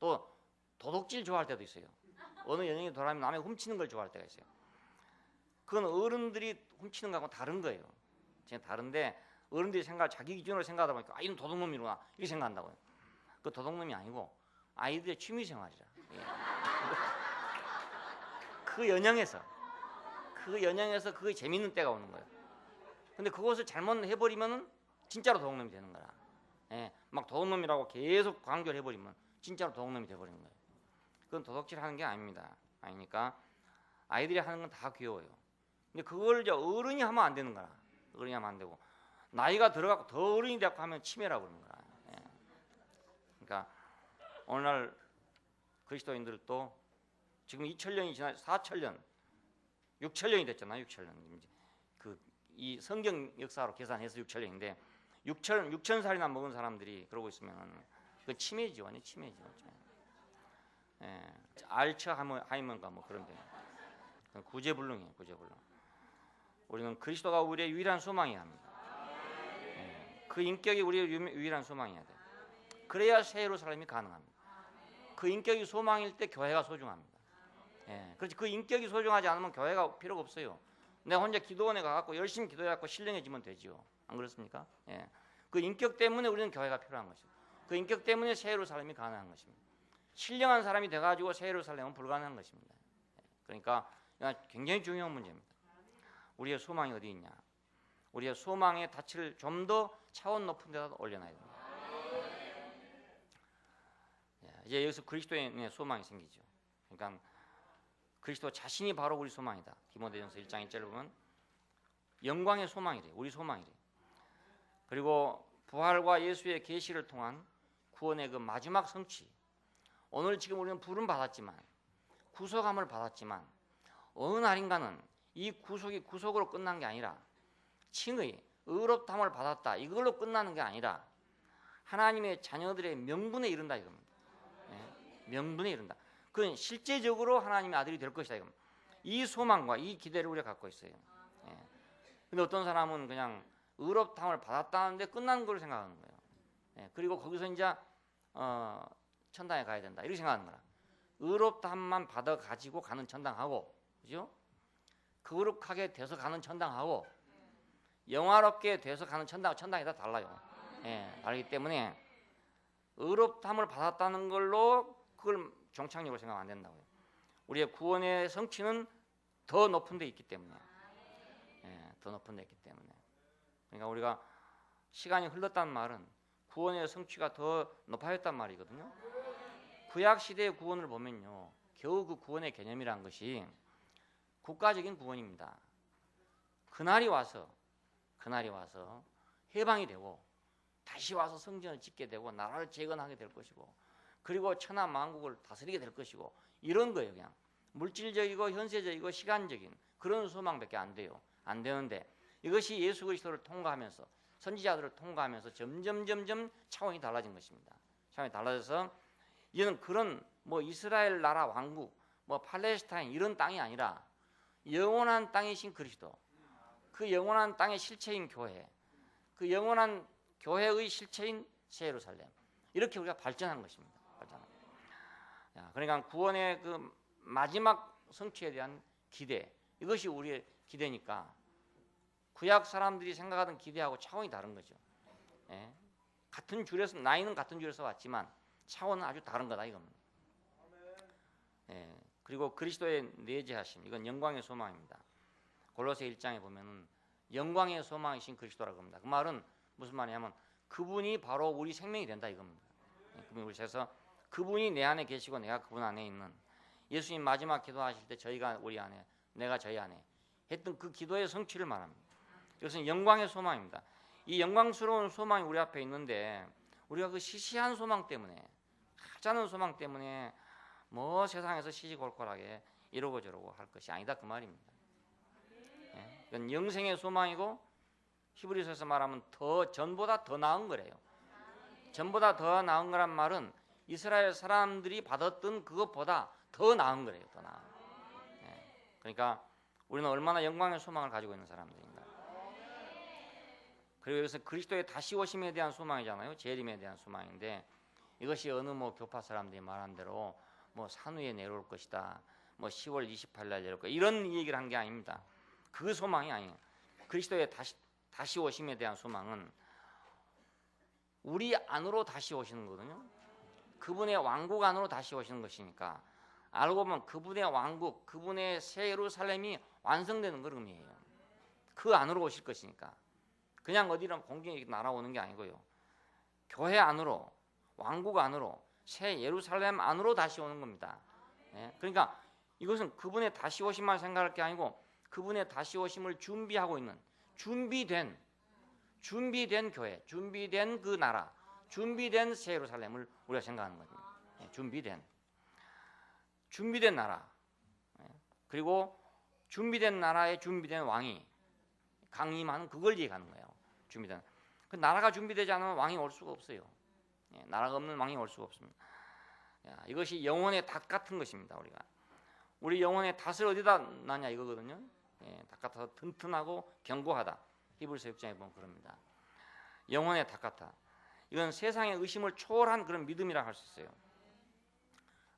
B: 또 도둑질 좋아할 때도 있어요. 어느 연예인이 돌아다니면 남의 훔치는 걸 좋아할 때가 있어요. 그건 어른들이 훔치는 거하고 다른 거예요. 진짜 다른데 어른들이 자기 기준으로 생각하다 보니까 이건 도둑놈이구나 이렇게 생각한다고요. 그 도둑놈이 아니고 아이들의 취미 생활이라. 예. 그 연령에서 그게 재밌는 때가 오는 거예요. 근데 그것을 잘못 해버리면은 진짜로 도둑놈이 되는 거라. 예. 막 도둑놈이라고 계속 강조를 해버리면 진짜로 도둑놈이 돼버리는 거예요. 그건 도둑질 하는 게 아닙니다. 아니니까 아이들이 하는 건 다 귀여워요. 근데 그걸 이제 어른이 하면 안 되는 거라. 어른이 하면 안 되고 나이가 들어가고 더 어른이 되고 하면 치매라고 그러는 거라. 예. 그러니까 오늘날 그리스도인들도 지금 2000년이 지나 4000년, 6000년이 됐잖아요. 6000년. 이 성경 역사로 계산해서 6000년인데 6000살이나 먹은 사람들이 그러고 있으면 그 치매지, 완전 치매지. 예. 알츠하이머인가 뭐 그런 데. 구제불능이에요, 구제불능. 우리는 그리스도가 우리의 유일한 소망이야 합니다. 예. 그 인격이 우리의 유일한 소망이어야 돼. 그래야 새 예루살렘이 가능합니다. 그 인격이 소망일 때 교회가 소중합니다. 예. 그렇지, 그 인격이 소중하지 않으면 교회가 필요가 없어요. 내가 혼자 기도원에 가갖고 열심히 기도해갖고 신령해지면 되지요. 안 그렇습니까? 예. 그 인격 때문에 우리는 교회가 필요한 것이죠. 그 인격 때문에 새 예루살렘이 가능한 것입니다. 신령한 사람이 돼가지고 새 예루살렘은 불가능한 것입니다. 그러니까 굉장히 중요한 문제입니다. 우리의 소망이 어디 있냐? 우리의 소망의 닻을 좀 더 차원 높은 데다 올려놔야 됩니다. 이제 여기서 그리스도의 소망이 생기죠. 그러니까 그리스도 자신이 바로 우리 소망이다. 디모데전서 1장 1절을 보면 영광의 소망이래. 우리 소망이래. 그리고 부활과 예수의 계시를 통한 구원의 그 마지막 성취. 오늘 지금 우리는 부름 받았지만 구속함을 받았지만 어느 날인가는 이 구속이 구속으로 끝난 게 아니라 칭의, 의롭다함을 받았다. 이걸로 끝나는 게 아니라 하나님의 자녀들의 명분에 이른다 이겁니다. 예, 명분에 이른다. 그건 실제적으로 하나님의 아들이 될 것이다 이겁니다. 이 소망과 이 기대를 우리가 갖고 있어요. 예. 근데 어떤 사람은 그냥 의롭다함을 받았다는데 끝난 걸 생각하는 거예요. 예. 그리고 거기서 이제 천당에 가야 된다 이렇게 생각하는 거라. 의롭다함만 받아 가지고 가는 천당하고, 그죠? 거룩하게 돼서 가는 천당하고 영화롭게 돼서 가는 천당이 다 달라요. 예, 다르기 때문에 의롭다함을 받았다는 걸로 그걸 종착역으로 생각하면 안 된다고요. 우리의 구원의 성취는 더 높은 데 있기 때문에, 예, 더 높은 데 있기 때문에. 그러니까 우리가 시간이 흘렀다는 말은 구원의 성취가 더 높아졌단 말이거든요. 구약 시대의 구원을 보면요, 겨우 그 구원의 개념이란 것이 국가적인 구원입니다. 그날이 와서 해방이 되고 다시 와서 성전을 짓게 되고 나라를 재건하게 될 것이고 그리고 천하 만국을 다스리게 될 것이고 이런 거예요. 그냥 물질적이고 현세적이고 시간적인 그런 소망밖에 안 돼요. 안 되는데 이것이 예수 그리스도를 통과하면서 선지자들을 통과하면서 점점 차원이 달라진 것입니다. 차원이 달라져서 이제는 그런 뭐 이스라엘 나라 왕국, 뭐 팔레스타인 이런 땅이 아니라 영원한 땅이신 그리스도, 그 영원한 땅의 실체인 교회, 그 영원한 교회의 실체인 새 예루살렘, 이렇게 우리가 발전한 것입니다. 그러니까 구원의 그 마지막 성취에 대한 기대, 이것이 우리의 기대니까 구약 사람들이 생각하던 기대하고 차원이 다른 거죠. 예? 같은 줄에서 나이는 같은 줄에서 왔지만 차원은 아주 다른 거다 이겁니다. 예. 그리고 그리스도의 내재하심, 이건 영광의 소망입니다. 골로새 1장에 보면은 영광의 소망이신 그리스도라고 합니다. 그 말은 무슨 말이냐면 그분이 바로 우리 생명이 된다 이겁니다. 예. 그분이 우리 그래서 그분이 내 안에 계시고 내가 그분 안에 있는, 예수님 마지막 기도하실 때 저희가 우리 안에, 내가 저희 안에 했던 그 기도의 성취를 말합니다. 이것은 영광의 소망입니다. 이 영광스러운 소망이 우리 앞에 있는데 우리가 그 시시한 소망 때문에, 하찮은 소망 때문에 뭐 세상에서 시시콜콜하게 이러고 저러고 할 것이 아니다 그 말입니다. 예? 이건 영생의 소망이고 히브리서에서 말하면 전보다 더 나은 거래요. 전보다 더 나은 거란 말은 이스라엘 사람들이 받았던 그것보다 더 나은 거래요. 더 나은. 예. 그러니까 우리는 얼마나 영광의 소망을 가지고 있는 사람들인가. 그리고 여기서 그리스도의 다시 오심에 대한 소망이잖아요. 재림에 대한 소망인데 이것이 어느 뭐 교파 사람들이 말한 대로 뭐 산후에 내려올 것이다. 뭐 10월 28일 날 내려올 것이다. 이런 얘기를 한 게 아닙니다. 그 소망이 아니에요. 그리스도의 다시 오심에 대한 소망은 우리 안으로 다시 오시는 거거든요. 그분의 왕국 안으로 다시 오시는 것이니까 알고 보면 그분의 왕국, 그분의 새 예루살렘이 완성되는 그런 의미예요. 그 안으로 오실 것이니까 그냥 어디랑 공중에 날아오는 게 아니고요. 교회 안으로, 왕국 안으로, 새 예루살렘 안으로 다시 오는 겁니다. 예? 그러니까 이것은 그분의 다시 오심만 생각할 게 아니고 그분의 다시 오심을 준비하고 있는 준비된 교회, 준비된 그 나라, 준비된 새 예루살렘을 우리가 생각하는 겁니다. 예, 준비된 나라, 예, 그리고 준비된 나라에 준비된 왕이 강림하는 그걸 얘기하는 거예요. 준비된 그 나라가 준비되지 않으면 왕이 올 수가 없어요. 예, 나라가 없는 왕이 올 수가 없습니다. 야, 이것이 영혼의 닷 같은 것입니다. 우리 영혼의 닷을 어디다 놨냐 이거거든요. 예, 닷 같아서 튼튼하고 견고하다. 히브리서 6장에 보면 그럽니다. 영혼의 닷 같아. 이건 세상의 의심을 초월한 그런 믿음이라 할 수 있어요.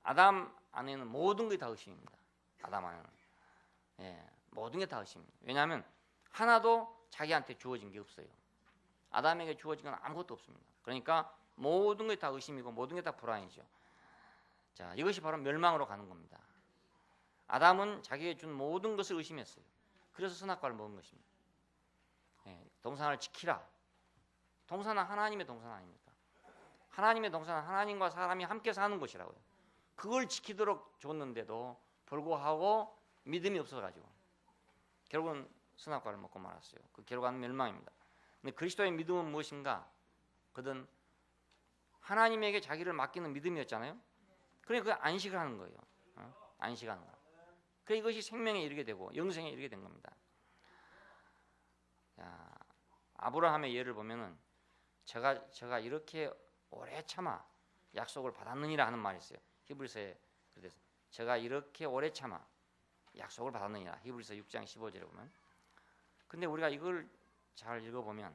B: 아담 안에는 모든 게 다 의심입니다. 아담 안에는 모든 게 다 의심입니다. 왜냐하면 하나도 자기한테 주어진 게 없어요. 아담에게 주어진 건 아무것도 없습니다. 그러니까 모든 게 다 의심이고 모든 게 다 불안이죠. 자, 이것이 바로 멸망으로 가는 겁니다. 아담은 자기에게 준 모든 것을 의심했어요. 그래서 선악과를 먹은 것입니다. 동산을 지키라. 동산은 하나님의 동산 아닙니까? 하나님의 동산은 하나님과 사람이 함께 사는 곳이라고요. 그걸 지키도록 줬는데도 불구하고 믿음이 없어가지고 결국은 선악과를 먹고 말았어요. 그 결과는 멸망입니다. 근데 그리스도의 믿음은 무엇인가? 그든 하나님에게 자기를 맡기는 믿음이었잖아요. 그러니까 그 안식을 하는 거예요. 안식하는 거. 그 이것이 생명에 이르게 되고 영생에 이르게 된 겁니다. 자, 아브라함의 예를 보면은 제가 이렇게 오래 참아 약속을 받았느니라 하는 말이 있어요. 히브리서에 그래서 제가 이렇게 오래 참아 약속을 받았느니라. 히브리서 6장 15절에 보면. 근데 우리가 이걸 잘 읽어보면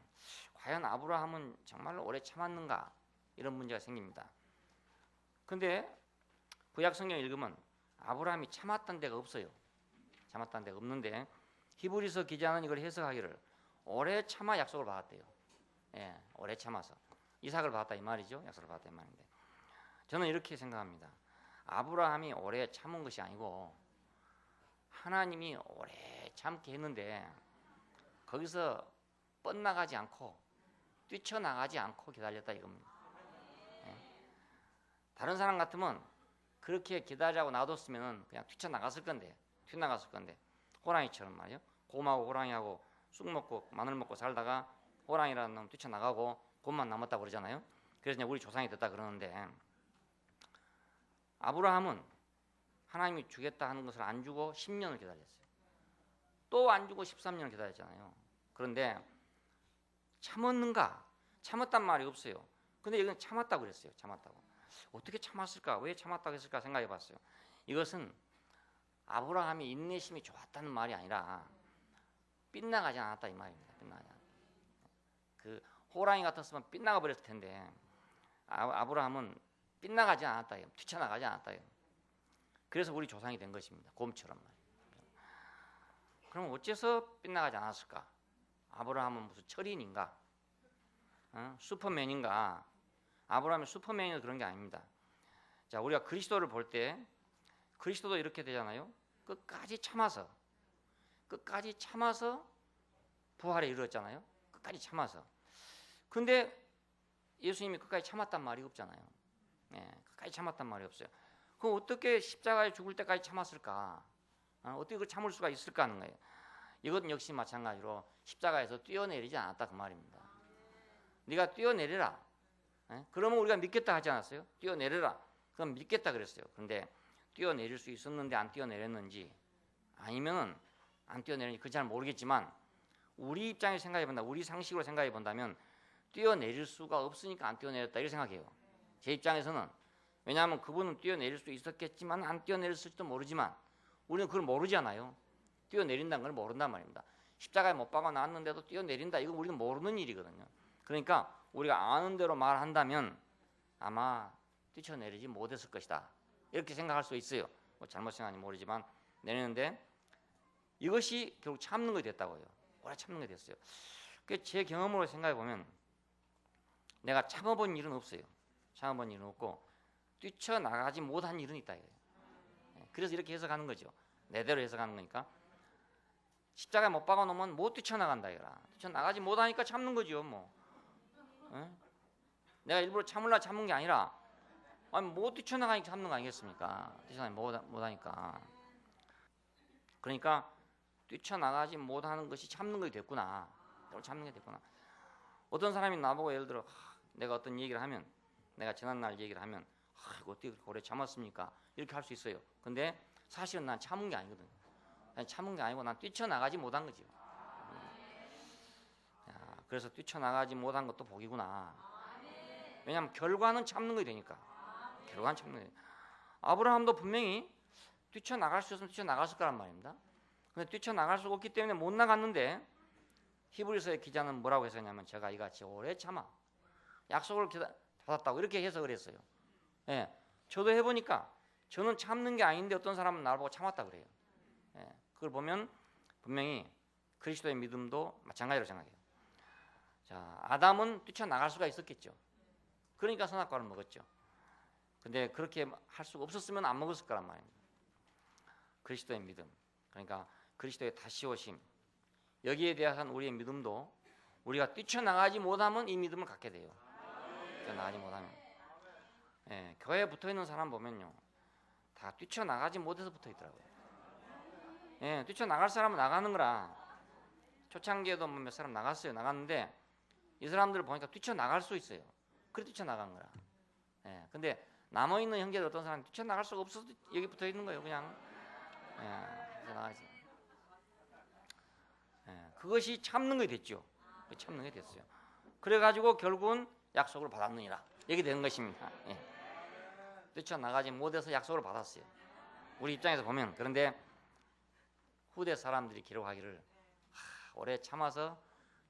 B: 과연 아브라함은 정말로 오래 참았는가 이런 문제가 생깁니다. 근데 구약 성경 읽으면 아브라함이 참았던 데가 없어요. 참았던 데가 없는데 히브리서 기자는 이걸 해석하기를 오래 참아 약속을 받았대요. 예, 오래 참아서 이삭을 받았다 이 말이죠. 약속을 받았다 이 말인데 저는 이렇게 생각합니다. 아브라함이 오래 참은 것이 아니고 하나님이 오래 참게 했는데 거기서 뻗나가지 않고 뛰쳐나가지 않고 기다렸다 이겁니다. 예. 다른 사람 같으면 그렇게 기다리라고 놔뒀으면 그냥 뛰쳐나갔을 건데 호랑이처럼 말이요. 곰하고 호랑이하고 쑥 먹고 마늘 먹고 살다가 호랑이라는 놈 뛰쳐나가고 곰만 남았다고 그러잖아요. 그래서 우리 조상이 됐다 그러는데 아브라함은 하나님이 주겠다 하는 것을 안 주고 10년을 기다렸어요. 또 안 주고 13년을 기다렸잖아요. 그런데 참았는가? 참았단 말이 없어요. 근데 이건 참았다고 그랬어요. 참았다고. 어떻게 참았을까? 왜 참았다고 했을까 생각해 봤어요. 이것은 아브라함이 인내심이 좋았다는 말이 아니라 빗나가지 않았다 이 말입니다. 빗나가지 않았다. 그 호랑이 같았으면 빗나가 버렸을 텐데 아브라함은 빗나가지 않았다. 뛰쳐나가지 않았다. 그래서 우리 조상이 된 것입니다. 곰처럼 말이에요. 그럼 어째서 빗나가지 않았을까? 아브라함은 무슨 철인인가? 슈퍼맨인가? 아브라함이 슈퍼맨이 그런 게 아닙니다. 자, 우리가 그리스도를 볼 때 그리스도도 이렇게 되잖아요. 끝까지 참아서 부활에 이르렀잖아요. 끝까지 참아서. 근데 예수님이 끝까지 참았단 말이 없잖아요. 끝까지 참았단 말이 없어요. 그럼 어떻게 십자가에 죽을 때까지 참았을까? 어떻게 그걸 참을 수가 있을까 하는 거예요. 이것은 역시 마찬가지로 십자가에서 뛰어내리지 않았다 그 말입니다. 네가 뛰어내리라. 그러면 우리가 믿겠다 하지 않았어요? 뛰어내리라. 그럼 믿겠다 그랬어요. 그런데 뛰어내릴 수 있었는데 안 뛰어내렸는지 아니면 안 뛰어내렸는지 그건 잘 모르겠지만 우리 입장에서 생각해 본다. 우리 상식으로 생각해 본다면 뛰어내릴 수가 없으니까 안 뛰어내렸다 이렇게 생각해요. 제 입장에서는. 왜냐하면 그분은 뛰어내릴 수 있었겠지만 안 뛰어내렸을지도 모르지만 우리는 그걸 모르잖아요. 뛰어내린다는 걸 모른단 말입니다. 십자가에 못 박아 놨는데도 뛰어내린다. 이거 우리는 모르는 일이거든요. 그러니까 우리가 아는 대로 말한다면 아마 뛰쳐내리지 못했을 것이다. 이렇게 생각할 수 있어요. 뭐 잘못 생각하는지 모르지만 내리는데 이것이 결국 참는 것이 됐다고요. 오래 참는 것이 됐어요. 제 경험으로 생각해 보면 내가 참아본 일은 없어요. 참아본 일은 없고 뛰쳐나가지 못한 일은 있다. 그래서 이렇게 해석하는 거죠. 내대로 해석하는 거니까 십자가에 못 박아 놓으면 못 뛰쳐나간다 이거라. 뛰쳐나가지 못하니까 참는 거죠. 뭐 내가 일부러 참으려 참는 게 아니라 아니 못 뛰쳐나가니까 참는 거 아니겠습니까? 뛰쳐나가지 못하니까. 그러니까 뛰쳐나가지 못하는 것이 참는 것이 됐구나. 참는 게 됐구나. 어떤 사람이 나보고 예를 들어 내가 어떤 얘기를 하면 내가 지난날 얘기를 하면 이거 어떻게 그렇게 오래 참았습니까? 이렇게 할 수 있어요. 근데 사실은 난 참은 게 아니거든요. 난 참은 게 아니고 난 뛰쳐나가지 못한 거죠. 그래서 뛰쳐나가지 못한 것도 복이구나. 왜냐하면 결과는 참는 것이 되니까. 결과는 참는 거예요. 아브라함도 분명히 뛰쳐나갈 수 있으면 뛰쳐나갔을 거란 말입니다. 근데 뛰쳐나갈 수가 없기 때문에 못 나갔는데 히브리서의 기자는 뭐라고 했었냐면 제가 이같이 오래 참아 약속을 받았다고 이렇게 해석을 했어요. 예, 저도 해보니까 저는 참는 게 아닌데 어떤 사람은 나를 보고 참았다 그래요. 예, 그걸 보면 분명히 그리스도의 믿음도 마찬가지로 생각해요. 자, 아담은 뛰쳐나갈 수가 있었겠죠. 그러니까 선악과를 먹었죠. 근데 그렇게 할 수가 없었으면 안 먹었을 거란 말입니다. 그리스도의 믿음, 그러니까 그리스도의 다시 오심, 여기에 대한 우리의 믿음도 우리가 뛰쳐나가지 못하면 이 믿음을 갖게 돼요. 뛰쳐나가지 못하면. 예, 교회에 붙어있는 사람 보면요 다 뛰쳐나가지 못해서 붙어있더라고요. 예, 뛰쳐나갈 사람은 나가는 거라. 초창기에도 몇 사람 나갔어요. 나갔는데 이 사람들을 보니까 뛰쳐나갈 수 있어요. 그래 뛰쳐나간 거라. 예, 근데 남아있는 형제들 어떤 사람이 뛰쳐나갈 수가 없어서 여기 붙어있는 거예요. 그냥 뛰쳐나가지. 그것이 참는 게 됐죠. 참는 게 됐어요. 그래가지고 결국은 약속을 받았느니라 이렇게 된 것입니다. 예. 뛰쳐나가지 못해서 약속을 받았어요. 우리 입장에서 보면. 그런데 후대 사람들이 기록하기를 오래 참아서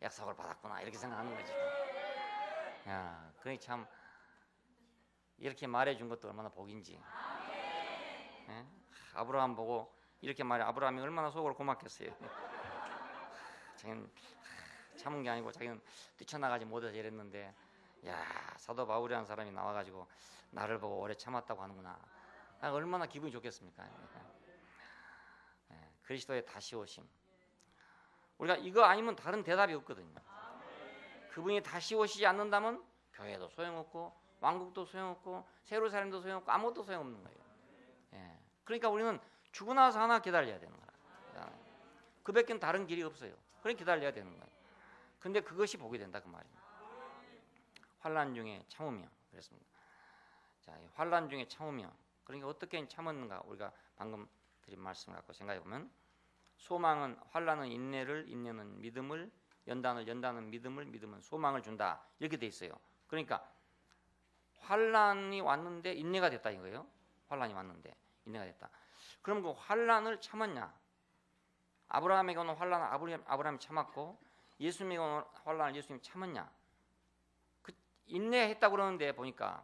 B: 약속을 받았구나 이렇게 생각하는 거죠. 야, 그러니 참 이렇게 말해준 것도 얼마나 복인지. 예? 아브라함 보고 이렇게 말해 아브라함이 얼마나 속으로 고맙겠어요. 자기는 참은 게 아니고 자기는 뛰쳐나가지 못해서 이랬는데 야 사도 바울이라는 사람이 나와가지고 나를 보고 오래 참았다고 하는구나. 얼마나 기분이 좋겠습니까? 그리스도의 다시 오심. 우리가 이거 아니면 다른 대답이 없거든요. 그분이 다시 오시지 않는다면 교회도 소용없고 왕국도 소용없고 새로 살림도 소용없고 아무것도 소용없는 거예요. 그러니까 우리는 죽고 나서 하나 기다려야 되는 거라. 그 밖엔 다른 길이 없어요. 그래 기다려야 되는 거예요. 근데 그것이 복이 된다 그 말입니다. 환난 중에 참으며 그랬습니다. 자, 환난 중에 참으며 그러니까 어떻게 참았는가 우리가 방금 드린 말씀을 갖고 생각해 보면 소망은 환난은 인내를 인내는 믿음을 연단은 믿음을 믿음은 소망을 준다 이렇게 돼 있어요. 그러니까 환난이 왔는데 인내가 됐다 이거예요. 환난이 왔는데 인내가 됐다. 그럼 그 환난을 참았냐? 아브라함에게 오는 환난을 아브라함이 참았고 예수님에게 오는 환난을 예수님이 참았냐? 그 인내했다고 그러는데 보니까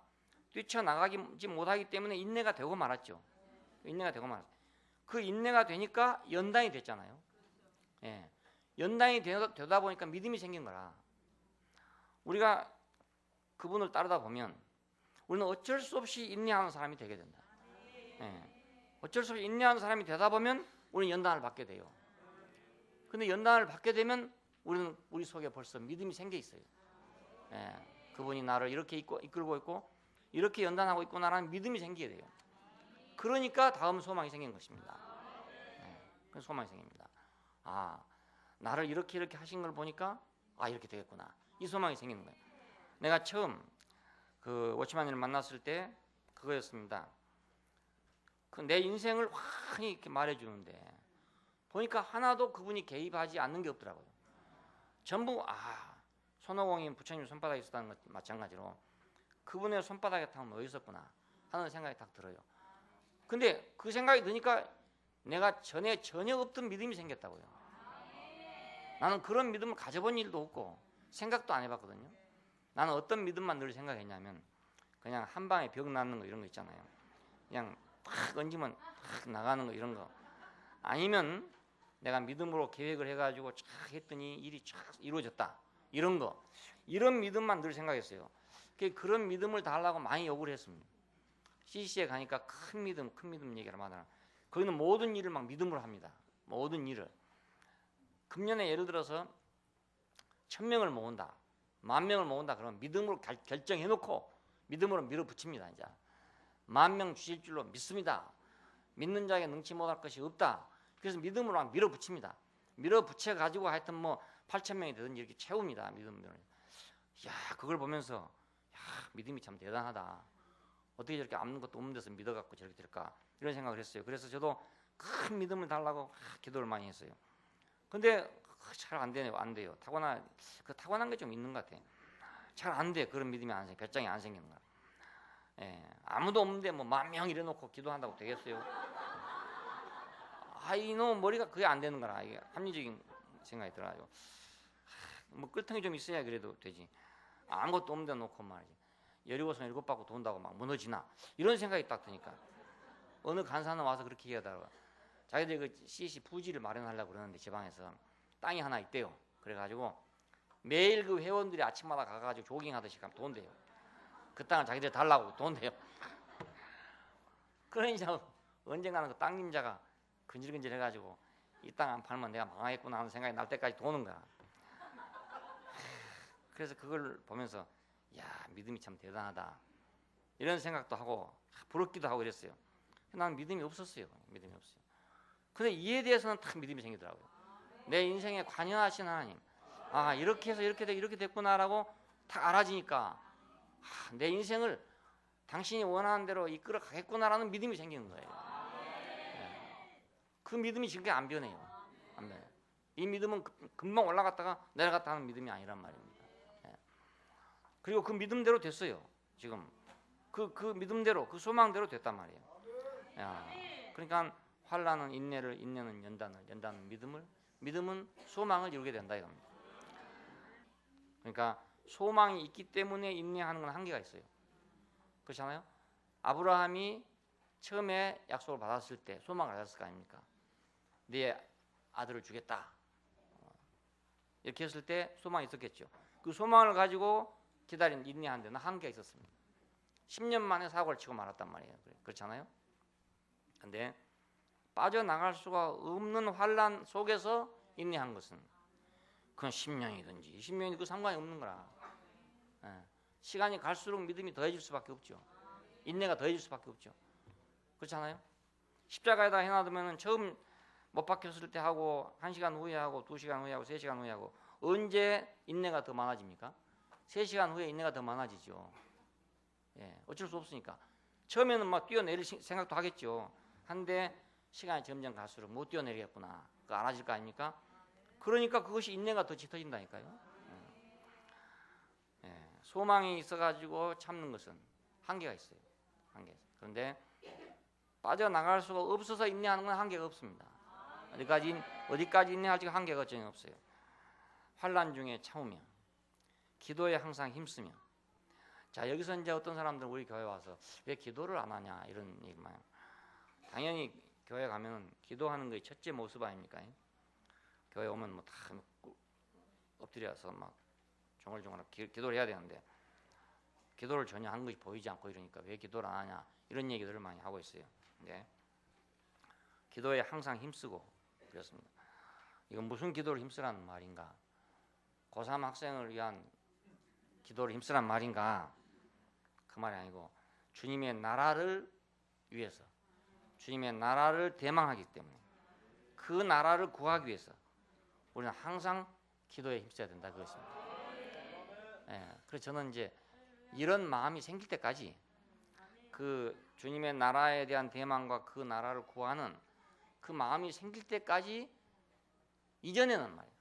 B: 뛰쳐나가지 못하기 때문에 인내가 되고 말았죠. 인내가 되고 말았죠. 그 인내가 되니까 연단이 됐잖아요. 예. 연단이 되다 보니까 믿음이 생긴 거라. 우리가 그분을 따르다 보면 우리는 어쩔 수 없이 인내하는 사람이 되게 된다. 예. 어쩔 수 없이 인내하는 사람이 되다 보면 우리는 연단을 받게 돼요. 근데 연단을 받게 되면 우리는 우리 속에 벌써 믿음이 생겨 있어요. 예. 그분이 나를 이렇게 이끌고 있고 이렇게 연단하고 있구나라는 믿음이 생기게 돼요. 그러니까 다음 소망이 생긴 것입니다. 그 소망이 생깁니다. 아, 나를 이렇게 하신 걸 보니까 아 이렇게 되겠구나. 이 소망이 생기는 거예요. 내가 처음 그 워치만을 만났을 때 그거였습니다. 그 내 인생을 환히 이렇게 말해주는데 보니까 하나도 그분이 개입하지 않는 게 없더라고요. 전부 손오공이 부처님 손바닥에 있었다는 것 마찬가지로 그분의 손바닥에 다 놓여 있었구나 하는 생각이 딱 들어요. 근데 그 생각이 드니까 내가 전에 전혀 없던 믿음이 생겼다고요. 나는 그런 믿음을 가져본 일도 없고 생각도 안 해봤거든요. 나는 어떤 믿음만 늘 생각했냐면 그냥 한 방에 벽 낳는 거 이런 거 있잖아요. 그냥 탁 얹으면 탁 나가는 거 이런 거. 아니면 내가 믿음으로 계획을 해가지고 쫙 했더니 일이 쫙 이루어졌다. 이런 거. 이런 믿음만 늘 생각했어요. 그런 믿음을 달라고 많이 요구를 했습니다. CC에 가니까 큰 믿음 얘기를 하잖아요. 거기는 모든 일을 막 믿음으로 합니다. 모든 일을. 금년에 예를 들어서 1000명을 모은다. 10,000명을 모은다. 그러면 믿음으로 결정해놓고 믿음으로 밀어붙입니다. 이제 10,000명 주실 줄로 믿습니다. 믿는 자에게 능치 못할 것이 없다. 그래서 믿음으로 막 밀어붙입니다. 밀어붙여 가지고 하여튼 뭐 8,000명이 되든지 이렇게 채웁니다. 믿음으로. 야, 그걸 보면서 야, 믿음이 참 대단하다. 어떻게 저렇게 아무 것도 없는 데서 믿어갖고 저렇게 될까 이런 생각을 했어요. 그래서 저도 큰 믿음을 달라고 기도를 많이 했어요. 근데 잘 안 되네요. 안 돼요. 타고난 게 좀 있는 것 같아. 잘 안 돼. 그런 믿음이 안 생, 결정이 안 생기는 거야. 예, 아무도 없는데 뭐 10,000명 이래놓고 기도한다고 되겠어요? 이놈 머리가 그게 안 되는 거라. 이게 합리적인 생각이 들어가지고 뭐 끌통이 좀 있어야 그래도 되지. 아무것도 없는 데 놓고 말이지. 여리고성 7바퀴 돈다고 막 무너지나 이런 생각이 딱 드니까 어느 간사는 와서 그렇게 얘기하더라고요. 자기들 그 CC 부지를 마련하려고 그러는데 지방에서 땅이 하나 있대요. 그래가지고 매일 그 회원들이 아침마다 가가지고 조깅하듯이 가면 돈 돼요. 그 땅을 자기들 달라고 돈 돼요. 그러니까 언젠가는 그 땅임자가 근질근질 해가지고 이 땅 안 팔면 내가 망하겠구나 하는 생각이 날 때까지 도는 거야. 그래서 그걸 보면서 야, 믿음이 참 대단하다 이런 생각도 하고 부럽기도 하고 이랬어요. 난 믿음이 없었어요. 믿음이 없어요. 근데 이에 대해서는 딱 믿음이 생기더라고요. 내 인생에 관여하신 하나님, 이렇게 해서 이렇게 됐구나라고 딱 알아지니까 내 인생을 당신이 원하는 대로 이끌어 가겠구나라는 믿음이 생기는 거예요. 그 믿음이 지금까지 안 변해요. 안 변해요. 이 믿음은 금방 올라갔다가 내려갔다 하는 믿음이 아니란 말입니다. 그리고 그 믿음대로 됐어요. 지금 그 믿음대로, 그 소망대로 됐단 말이에요. 그러니까 환난은 인내를, 인내는 연단은 믿음을, 믿음은 소망을 이루게 된다 이겁니다. 그러니까 소망이 있기 때문에 인내하는 건 한계가 있어요. 그렇잖아요. 아브라함이 처음에 약속을 받았을 때 소망을 가졌을 거 아닙니까? 네 아들을 주겠다. 이렇게 했을 때 소망이 있었겠죠. 그 소망을 가지고 기다린 인내하는 데는 한계가 있었습니다. 10년 만에 사고를 치고 말았단 말이에요. 그렇잖아요. 근데 빠져나갈 수가 없는 환난 속에서 인내한 것은 그건 10년이든지 20년이든 그 상관이 없는 거라. 시간이 갈수록 믿음이 더해질 수밖에 없죠. 인내가 더해질 수밖에 없죠. 그렇잖아요. 십자가에다 해놔두면 처음 못 박혔을 때 하고 1시간 후에 하고 2시간 후에 하고 3시간 후에 하고 언제 인내가 더 많아집니까? 3시간 후에 인내가 더 많아지죠. 어쩔 수 없으니까. 처음에는 막 뛰어내릴 생각도 하겠죠. 한데 시간이 점점 갈수록 못 뛰어내리겠구나. 그거 알아질 거 아닙니까? 그러니까 그것이 인내가 더 짙어진다니까요. 소망이 있어가지고 참는 것은 한계가 있어요. 한계. 그런데 빠져나갈 수가 없어서 인내하는 건 한계가 없습니다. 어디까지 인내할지 한계가 전혀 없어요. 환난 중에 참으며 기도에 항상 힘쓰며. 자, 여기서 이제 어떤 사람들은 우리 교회 와서 왜 기도를 안 하냐 이런 얘기만 해요. 당연히 교회 가면 기도하는 게 첫째 모습 아닙니까? 교회 오면 뭐 다 엎드려서 막 종얼종얼 기도를 해야 되는데 기도를 전혀 한 것이 보이지 않고 이러니까 왜 기도를 안 하냐 이런 얘기들을 많이 하고 있어요. 근데 기도에 항상 힘쓰고 그렇습니다. 이건 무슨 기도를 힘쓰라는 말인가? 고3 학생을 위한 기도를 힘쓰란 말인가? 그 말이 아니고 주님의 나라를 위해서, 주님의 나라를 대망하기 때문에 그 나라를 구하기 위해서 우리는 항상 기도에 힘써야 된다 그것입니다. 그래서 저는 이제 이런 마음이 생길 때까지 그 주님의 나라에 대한 대망과 그 나라를 구하는 그 마음이 생길 때까지 이전에는 말이에요.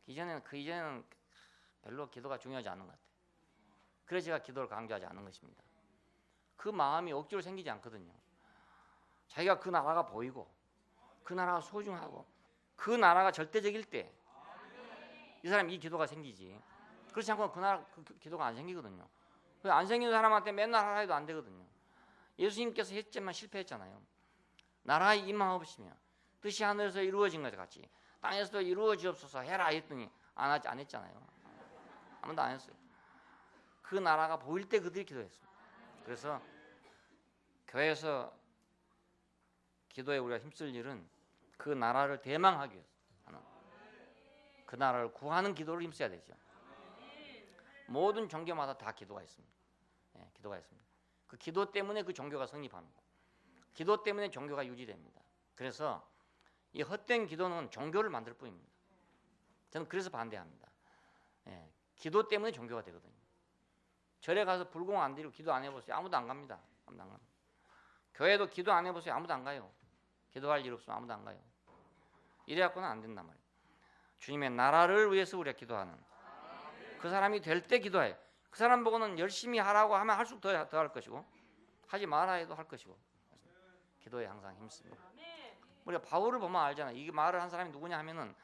B: 이전에는 별로 기도가 중요하지 않은 것 같아요. 그래서 제가 기도를 강조하지 않은 것입니다. 그 마음이 억지로 생기지 않거든요. 자기가 그 나라가 보이고 그 나라가 소중하고 그 나라가 절대적일 때 이 사람 이 기도가 생기지. 그렇지 않고 그 나라 그 기도가 안 생기거든요. 안 생긴 사람한테 맨날 하라 해도 안 되거든요. 예수님께서 했지만 실패했잖아요. 나라의 임하옵시며 뜻이 하늘에서 이루어진 것 같이 땅에서도 이루어지옵소서 해라 했더니 안 했잖아요. 아무도 안 했어요. 그 나라가 보일 때 그들이 기도했습니다. 그래서 교회에서 기도에 우리가 힘쓸 일은 그 나라를 대망하기 위해서 하는, 그 나라를 구하는 기도를 힘써야 되죠. 모든 종교마다 다 기도가 있습니다. 예, 기도가 있습니다. 그 기도 때문에 그 종교가 성립합니다. 기도 때문에 종교가 유지됩니다. 그래서 이 헛된 기도는 종교를 만들 뿐입니다. 저는 그래서 반대합니다. 예, 기도 때문에 종교가 되거든요. 절에 가서 불공 안 드리고 기도 안 해보세요. 아무도 안 갑니다. 아무도 안 갑니다. 교회도 기도 안 해보세요. 아무도 안 가요. 기도할 일 없으면 아무도 안 가요. 이래갖고는 안 된단 말이에요. 주님의 나라를 위해서 우리가 기도하는 그 사람이 될 때 기도해요. 그 사람 보고는 열심히 하라고 하면 할수록 더 할 것이고 하지 말아 해도 할 것이고 기도에 항상 힘씁니다. 우리가 바울을 보면 알잖아요. 이 말을 한 사람이 누구냐 하면은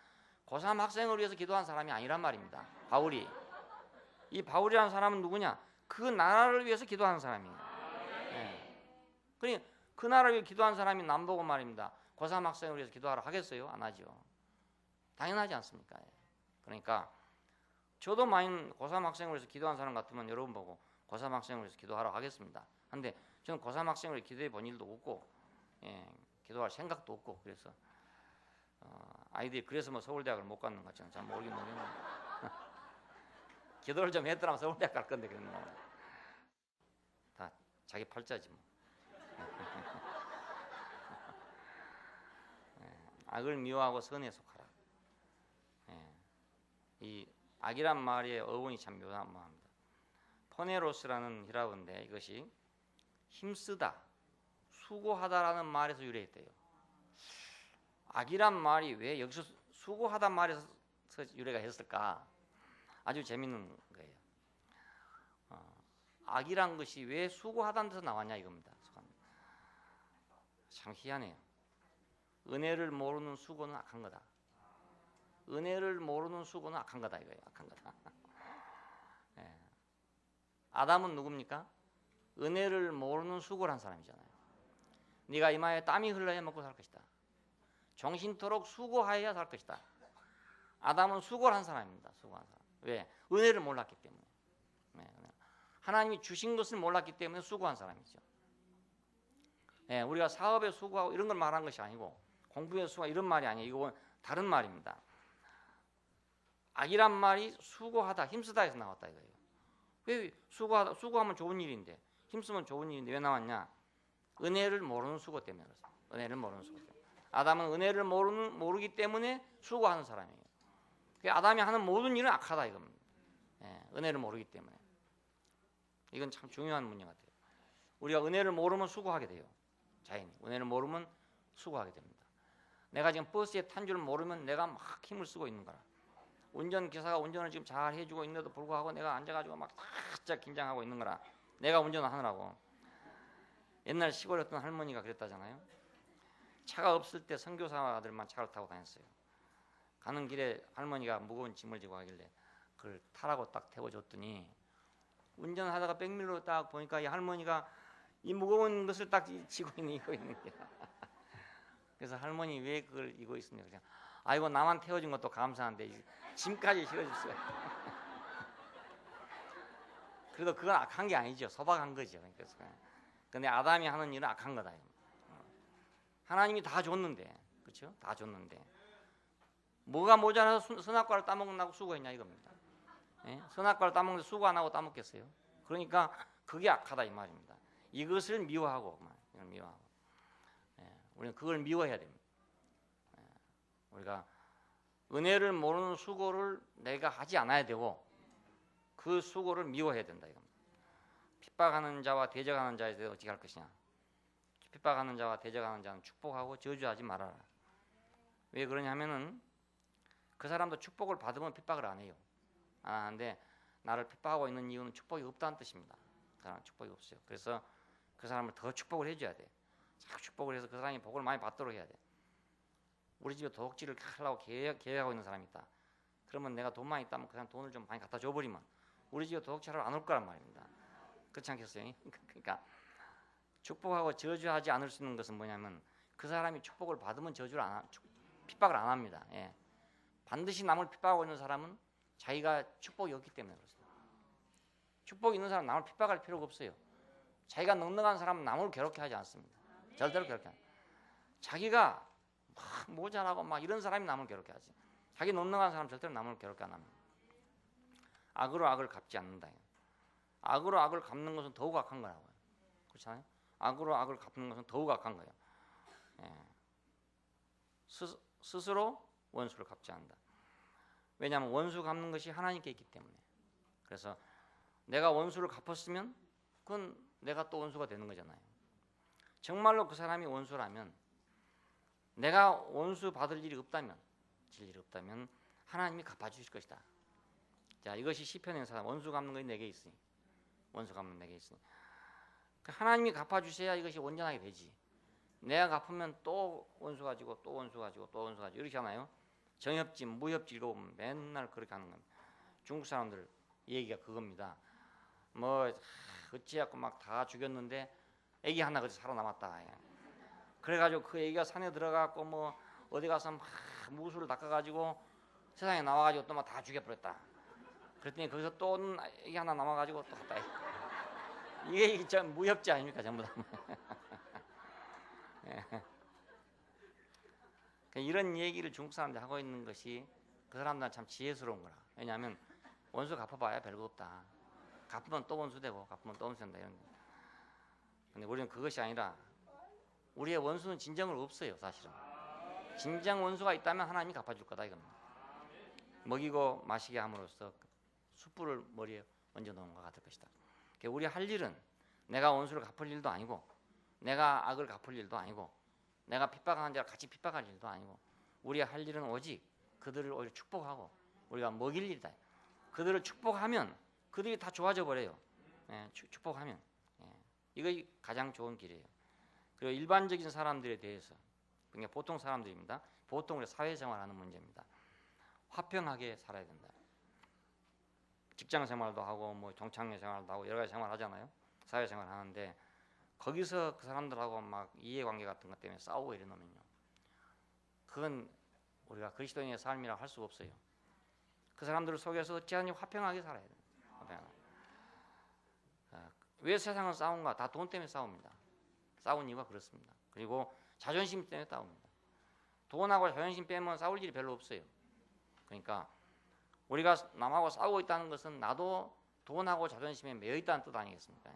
B: 고3 학생을 위해서 기도한 사람이 아니란 말입니다. 바울이. 이 바울이라는 사람은 누구냐? 그 나라를 위해서 기도하는 사람이에요. 네. 그러니 그 나라를 위해 기도한 사람이 남 보고 말입니다. 고3 학생을 위해서 기도하라 하겠어요? 안 하죠. 당연하지 않습니까? 그러니까 저도 만약 고3 학생을 위해서 기도한 사람 같으면 여러분 보고 고3 학생을 위해서 기도하라고 하겠습니다. 근데 저는 고3 학생을 위해 기도해 본 일도 없고 기도할 생각도 없고 그래서 아이들이 그래서 뭐 서울대학을 못 가는 것 같지는 잘 모르긴 모르겠는데 기도를 좀 했더라면 서울대학 갈 건데 그랬나 다 자기 팔자지 뭐. 악을 미워하고 선에 속하라. 이 악이란 말의 어원이 참 묘합니다. 포네로스라는 히라어인데 이것이 힘쓰다, 수고하다라는 말에서 유래했대요. 악이란 말이 왜 여기서 수고하다 말에서 유래가 했을까? 아주 재밌는 거예요. 악이란 것이 왜 수고하다는 데서 나왔냐 이겁니다. 참 희한해요. 은혜를 모르는 수고는 악한 거다. 은혜를 모르는 수고는 악한 거다 이거예요. 악한 거다. 네. 아담은 누굽니까? 은혜를 모르는 수고를 한 사람이잖아요. 네가 이마에 땀이 흘러야 먹고 살 것이다. 정신토록 수고하여야 살 것이다. 아담은 수고를 한 사람입니다. 수고한 사람. 왜? 은혜를 몰랐기 때문에. 네. 하나님이 주신 것을 몰랐기 때문에 수고한 사람이죠. 네. 우리가 사업에 수고하고 이런 걸 말한 것이 아니고 공부에 수고 이런 말이 아니에요. 이건 다른 말입니다. 악이란 말이 수고하다, 힘쓰다에서 나왔다 이거예요. 왜 수고하면 좋은 일인데 힘쓰면 좋은 일인데 왜 나왔냐? 은혜를 모르는 수고 때문에 그렇습니다. 은혜를 모르는 수고 때문에. 아담은 은혜를 모르기 때문에 수고하는 사람이에요. 아담이 하는 모든 일은 악하다 이겁니다. 은혜를 모르기 때문에. 이건 참 중요한 문제 같아요. 우리가 은혜를 모르면 수고하게 돼요. 자연히 은혜를 모르면 수고하게 됩니다. 내가 지금 버스에 탄 줄 모르면 내가 막 힘을 쓰고 있는 거라. 운전기사가 운전을 지금 잘 해주고 있는데도 불구하고 내가 앉아가지고 막 살짝 긴장하고 있는 거라. 내가 운전을 하느라고. 옛날 시골에 어떤 할머니가 그랬다잖아요. 차가 없을 때 선교사들만 차를 타고 다녔어요. 가는 길에 할머니가 무거운 짐을 지고 가길래 그걸 타라고 딱 태워줬더니 운전하다가 백밀로 딱 보니까 이 할머니가 이 무거운 것을 딱 지고 이고 있는 거야. 그래서 할머니 왜 그걸 이고 있습니까? 그냥 아이고 나만 태워준 것도 감사한데 짐까지 실어줄 수가 그래도 그건 악한 게 아니죠. 소박한 거죠. 근데 아담이 하는 일은 악한 거다. 하나님이 다 줬는데, 그렇죠? 다 줬는데 뭐가 모자라서 선악과를 따먹는다고 수고했냐 이겁니다. 선악과를 따먹는데 수고 안 하고 따먹겠어요? 그러니까 그게 악하다 이 말입니다. 이것을 미워하고, 이걸 미워하고, 우리는 그걸 미워해야 됩니다. 우리가 은혜를 모르는 수고를 내가 하지 않아야 되고 그 수고를 미워해야 된다 이겁니다. 핍박하는 자와 대적하는 자에 대해 어떻게 할 것이냐? 핍박하는 자와 대적하는 자는 축복하고 저주하지 말아라. 왜 그러냐면은 그 사람도 축복을 받으면 핍박을 안 해요. 안 하는데 나를 핍박하고 있는 이유는 축복이 없다는 뜻입니다. 그 사람은 축복이 없어요. 그래서 그 사람을 더 축복을 해줘야 돼. 자꾸 축복을 해서 그 사람이 복을 많이 받도록 해야 돼. 우리 집에 도둑질을 하려고 계획하고 있는 사람이 있다. 그러면 내가 돈만 있다면 그냥 돈을 좀 많이 갖다 줘버리면 우리 집에 도둑질하러 안 올 거란 말입니다. 그렇지 않겠어요? 그러니까 축복하고 저주하지 않을 수 있는 것은 뭐냐면 그 사람이 축복을 받으면 핍박을 안 합니다. 예. 반드시 남을 핍박하고 있는 사람은 자기가 축복이 없기 때문에 그렇습니다. 축복이 있는 사람은 남을 핍박할 필요가 없어요. 자기가 넉넉한 사람은 남을 괴롭게 하지 않습니다. 절대로 괴롭게 하지. 자기가 막 모자라고 막 이런 사람이 남을 괴롭게 하지. 자기 넉넉한 사람 절대로 남을 괴롭게 안 합니다. 악으로 악을 갚지 않는다. 악으로 악을 갚는 것은 더욱 악한 거라고요. 그렇잖아요. 악으로 악을 갚는 것은 더욱 악한 거예요. 예. 스스로 원수를 갚지 않는다. 왜냐하면 원수 갚는 것이 하나님께 있기 때문에. 그래서 내가 원수를 갚았으면 그건 내가 또 원수가 되는 거잖아요. 정말로 그 사람이 원수라면 내가 원수 받을 일이 없다면 하나님이 갚아주실 것이다. 자, 이것이 시편의 사람 원수 갚는 것이 내게 있으니 원수 갚는 내게 있으니 하나님이 갚아주셔야 이것이 온전하게 되지. 내가 갚으면 또 원수 가지고 또 원수 가지고 또 원수 가지고 이렇게 하나요? 정협지 무협지로 맨날 그렇게 하는 겁니다. 중국 사람들 얘기가 그겁니다. 뭐 어찌하고 막 다 죽였는데 애기 하나 그래서 살아남았다. 그래가지고 그 애기가 산에 들어가고 뭐 어디 가서 막 무술을 닦아가지고 세상에 나와가지고 또 막 다 죽여버렸다. 그랬더니 거기서 또 애기 하나 남아가지고 또 갔다. 이게 참 무협지 아닙니까 전부 다. 이런 얘기를 중국 사람들이 하고 있는 것이 그 사람들은 참 지혜스러운 거라. 왜냐하면 원수 갚아봐야 별거 없다. 갚으면 또 원수 되고 갚으면 또 원수 된다 이런. 근데 우리는 그것이 아니라 우리의 원수는 진정으로 없어요. 사실은 진정 원수가 있다면 하나님이 갚아줄 거다 이겁니다. 먹이고 마시게 함으로써 숯불을 머리에 얹어 놓은 것 같을 것이다. 우리 할 일은 내가 원수를 갚을 일도 아니고 내가 악을 갚을 일도 아니고 내가 핍박하는 자를 같이 핍박할 일도 아니고 우리가 할 일은 오직 그들을 오히려 축복하고 우리가 먹일 일이다. 그들을 축복하면 그들이 다 좋아져 버려요. 예, 축복하면 이거 가장 좋은 길이에요. 그리고 일반적인 사람들에 대해서 그러니까 보통 사람들입니다. 보통 우리 사회생활하는 문제입니다. 화평하게 살아야 된다. 직장생활도 하고 뭐 동창회 생활도 하고 여러 가지 생활 하잖아요. 사회생활 하는데 거기서 그 사람들하고 막 이해관계 같은 것 때문에 싸우고 이러면요, 그건 우리가 그리스도인의 삶이라고 할 수가 없어요. 그 사람들을 속여서 어찌하니 화평하게 살아야 돼요. 왜 세상은 싸운가? 다 돈 때문에 싸웁니다. 싸운 이유가 그렇습니다. 그리고 자존심 때문에 싸웁니다. 돈하고 자존심 빼면 싸울 일이 별로 없어요. 그러니까 우리가 남하고 싸우고 있다는 것은 나도 돈하고 자존심에 매여 있다는 뜻 아니겠습니까?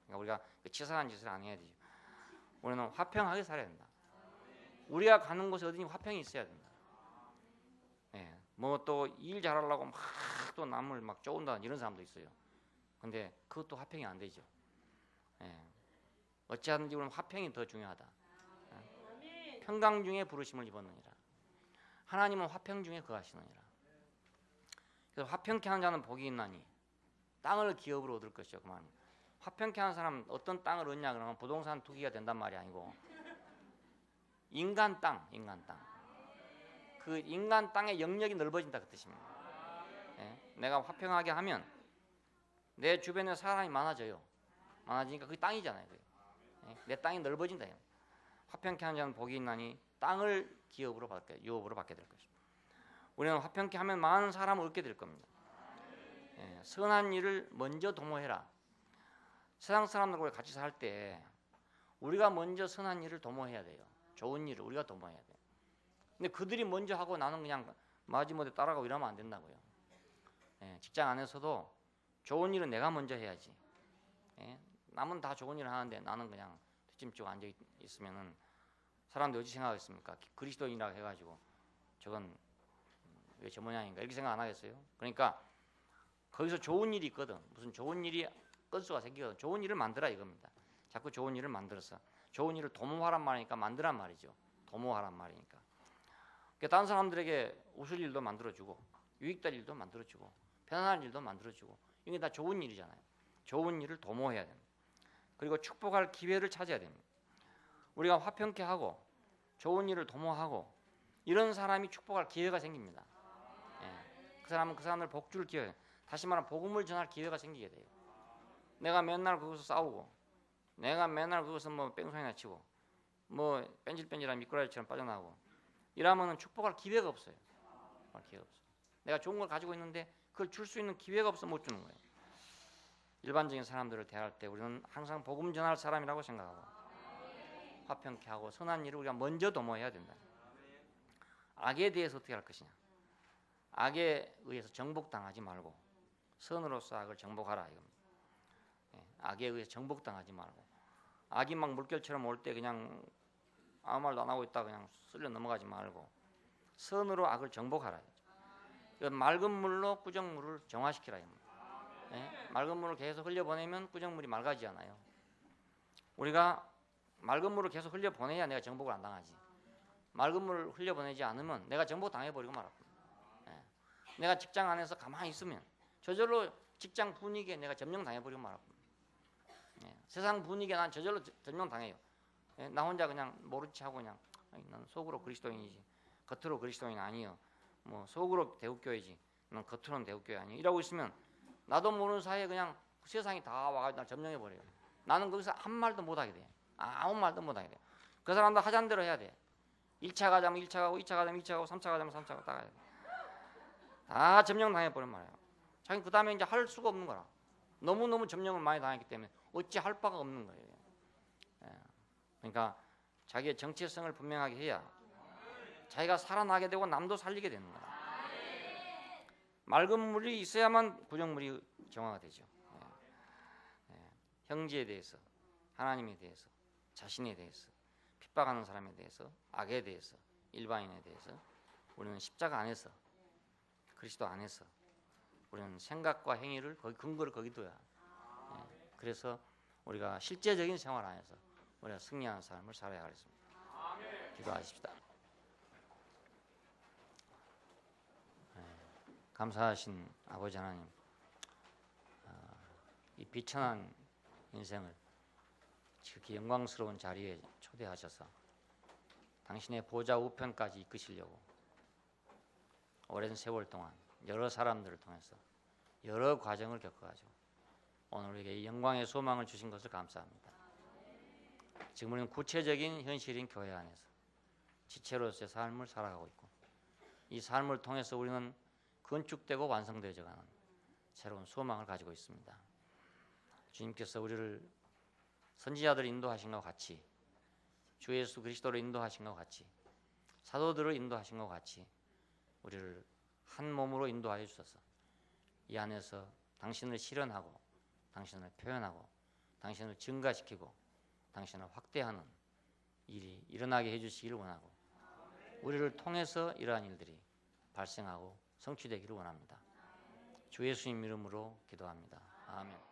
B: 그러니까 우리가 치사한 짓을 안 해야 되죠. 우리는 화평하게 살아야 된다. 우리가 가는 곳에 어디니 화평이 있어야 된다. 예, 뭐 또 일 잘하려고 막 또 남을 막 쪼은다 이런 사람도 있어요. 근데 그것도 화평이 안 되죠. 예, 어찌하든지 우리는 화평이 더 중요하다. 예, 평강 중에 부르심을 입었느니라. 하나님은 화평 중에 거하시느니라. 그래서 화평케 하는 자는 복이 있나니 땅을 기업으로 얻을 것이요. 그만. 화평케 하는 사람은 어떤 땅을 얻냐 그러면 부동산 투기가 된단 말이 아니고 인간 땅. 그 인간 땅의 영역이 넓어진다 그 뜻입니다. 예? 내가 화평하게 하면 내 주변에 사람이 많아져요. 많아지니까 그게 땅이잖아요. 그게. 예? 내 땅이 넓어진다. 화평케 하는 자는 복이 있나니 땅을 기업으로 유업으로 받게 될 것입니다. 우리는 화평케 하면 많은 사람을 얻게 될 겁니다. 예, 선한 일을 먼저 도모해라. 세상 사람들과 같이 살 때 우리가 먼저 선한 일을 도모해야 돼요. 좋은 일을 우리가 도모해야 돼요. 근데 그들이 먼저 하고 나는 그냥 마지못해 따라가고 이러면 안 된다고요. 예, 직장 안에서도 좋은 일은 내가 먼저 해야지. 예, 남은 다 좋은 일을 하는데 나는 그냥 뒷짐지고 앉아 있으면은 사람들이 어찌 생각하겠습니까? 그리스도인이라고 해가지고 저건 왜 저 모양인가 이렇게 생각 안 하겠어요? 그러니까 거기서 좋은 일이 있거든. 무슨 좋은 일이 건수가 생기거든. 좋은 일을 만들어 이겁니다. 자꾸 좋은 일을 만들어서 좋은 일을 도모하란 말이니까 만드란 말이죠. 도모하란 말이니까. 그러니까 다른 사람들에게 웃을 일도 만들어주고 유익될 일도 만들어주고 편안한 일도 만들어주고 이게 다 좋은 일이잖아요. 좋은 일을 도모해야 됩니다. 그리고 축복할 기회를 찾아야 됩니다. 우리가 화평케 하고 좋은 일을 도모하고 이런 사람이 축복할 기회가 생깁니다. 예. 그 사람은 그 사람들 복주를 기회, 다시 말하면 복음을 전할 기회가 생기게 돼요. 내가 맨날 거기서 싸우고, 내가 맨날 거기서 뭐 뺑소니나 치고, 뭐 뺀질뺀질한 미꾸라지처럼 빠져나오고, 이러면은 축복할 기회가 없어요. 기회가 없어. 내가 좋은 걸 가지고 있는데 그걸 줄 수 있는 기회가 없어 못 주는 거예요. 일반적인 사람들을 대할 때 우리는 항상 복음 전할 사람이라고 생각하고 화평케 하고 선한 일을 우리가 먼저 도모해야 된다. 악에 대해서 어떻게 할 것이냐. 악에 의해서 정복당하지 말고 선으로서 악을 정복하라 이겁니다. 악에 의해서 정복당하지 말고 악이 막 물결처럼 올 때 그냥 아무 말도 안 하고 있다 그냥 쓸려 넘어가지 말고 선으로 악을 정복하라. 맑은 물로 꾸정물을 정화시키라. 맑은 물을 계속 흘려보내면 꾸정물이 맑아지지 않아요. 우리가 맑은 물을 계속 흘려보내야 내가 정복을 안 당하지. 맑은 물을 흘려보내지 않으면 내가 정복 당해버리고 말았거든요. 내가 직장 안에서 가만히 있으면 저절로 직장 분위기에 내가 점령당해버리고 말았거든요. 세상 분위기에 난 저절로 점령당해요. 나 혼자 그냥 모른 체 하고 그냥 난 속으로 그리스도인이지 겉으로 그리스도인 아니요. 뭐 속으로 대국교회지 난 겉으로는 대국교회 아니요. 이러고 있으면 나도 모르는 사이에 그냥 세상이 다 와가지고 날 점령해버려요. 나는 거기서 한 말도 못하게 돼. 아무 말도 못하게 돼. 그 사람도 하자는 대로 해야 돼. 1차 가자면 1차 가고 2차 가자면 2차 가고 3차 가자면 3차 가고 다 가야 돼. 다 점령당해버린 말이에요. 자기는 그 다음에 이제 할 수가 없는 거라. 너무너무 점령을 많이 당했기 때문에 어찌 할 바가 없는 거예요. 그러니까 자기의 정체성을 분명하게 해야 자기가 살아나게 되고 남도 살리게 되는 거야. 맑은 물이 있어야만 구정물이 정화가 되죠. 형제에 대해서, 하나님에 대해서, 자신에 대해서, 핍박하는 사람에 대해서, 악에 대해서, 일반인에 대해서 우리는 십자가 안에서, 그리스도 안에서 우리는 생각과 행위를 거기 근거를 거기 둬야. 그래서 우리가 실제적인 생활 안에서 우리가 승리하는 삶을 살아야 하겠습니다. 기도하십시다. 감사하신 아버지 하나님, 이 비천한 인생을 지극히 영광스러운 자리에 초대하셔서 당신의 보좌 우편까지 이끄시려고 오랜 세월 동안 여러 사람들을 통해서 여러 과정을 겪어가지고 오늘 우리에게 이 영광의 소망을 주신 것을 감사합니다. 지금 우리는 구체적인 현실인 교회 안에서 지체로서의 삶을 살아가고 있고 이 삶을 통해서 우리는 건축되고 완성되어져가는 새로운 소망을 가지고 있습니다. 주님께서 우리를 선지자들을 인도하신 것 같이 주 예수 그리스도를 인도하신 것 같이 사도들을 인도하신 것 같이 우리를 한 몸으로 인도하여 주셔서 이 안에서 당신을 실현하고 당신을 표현하고 당신을 증가시키고 당신을 확대하는 일이 일어나게 해주시기를 원하고 우리를 통해서 이러한 일들이 발생하고 성취되기를 원합니다. 주 예수님 이름으로 기도합니다. 아멘.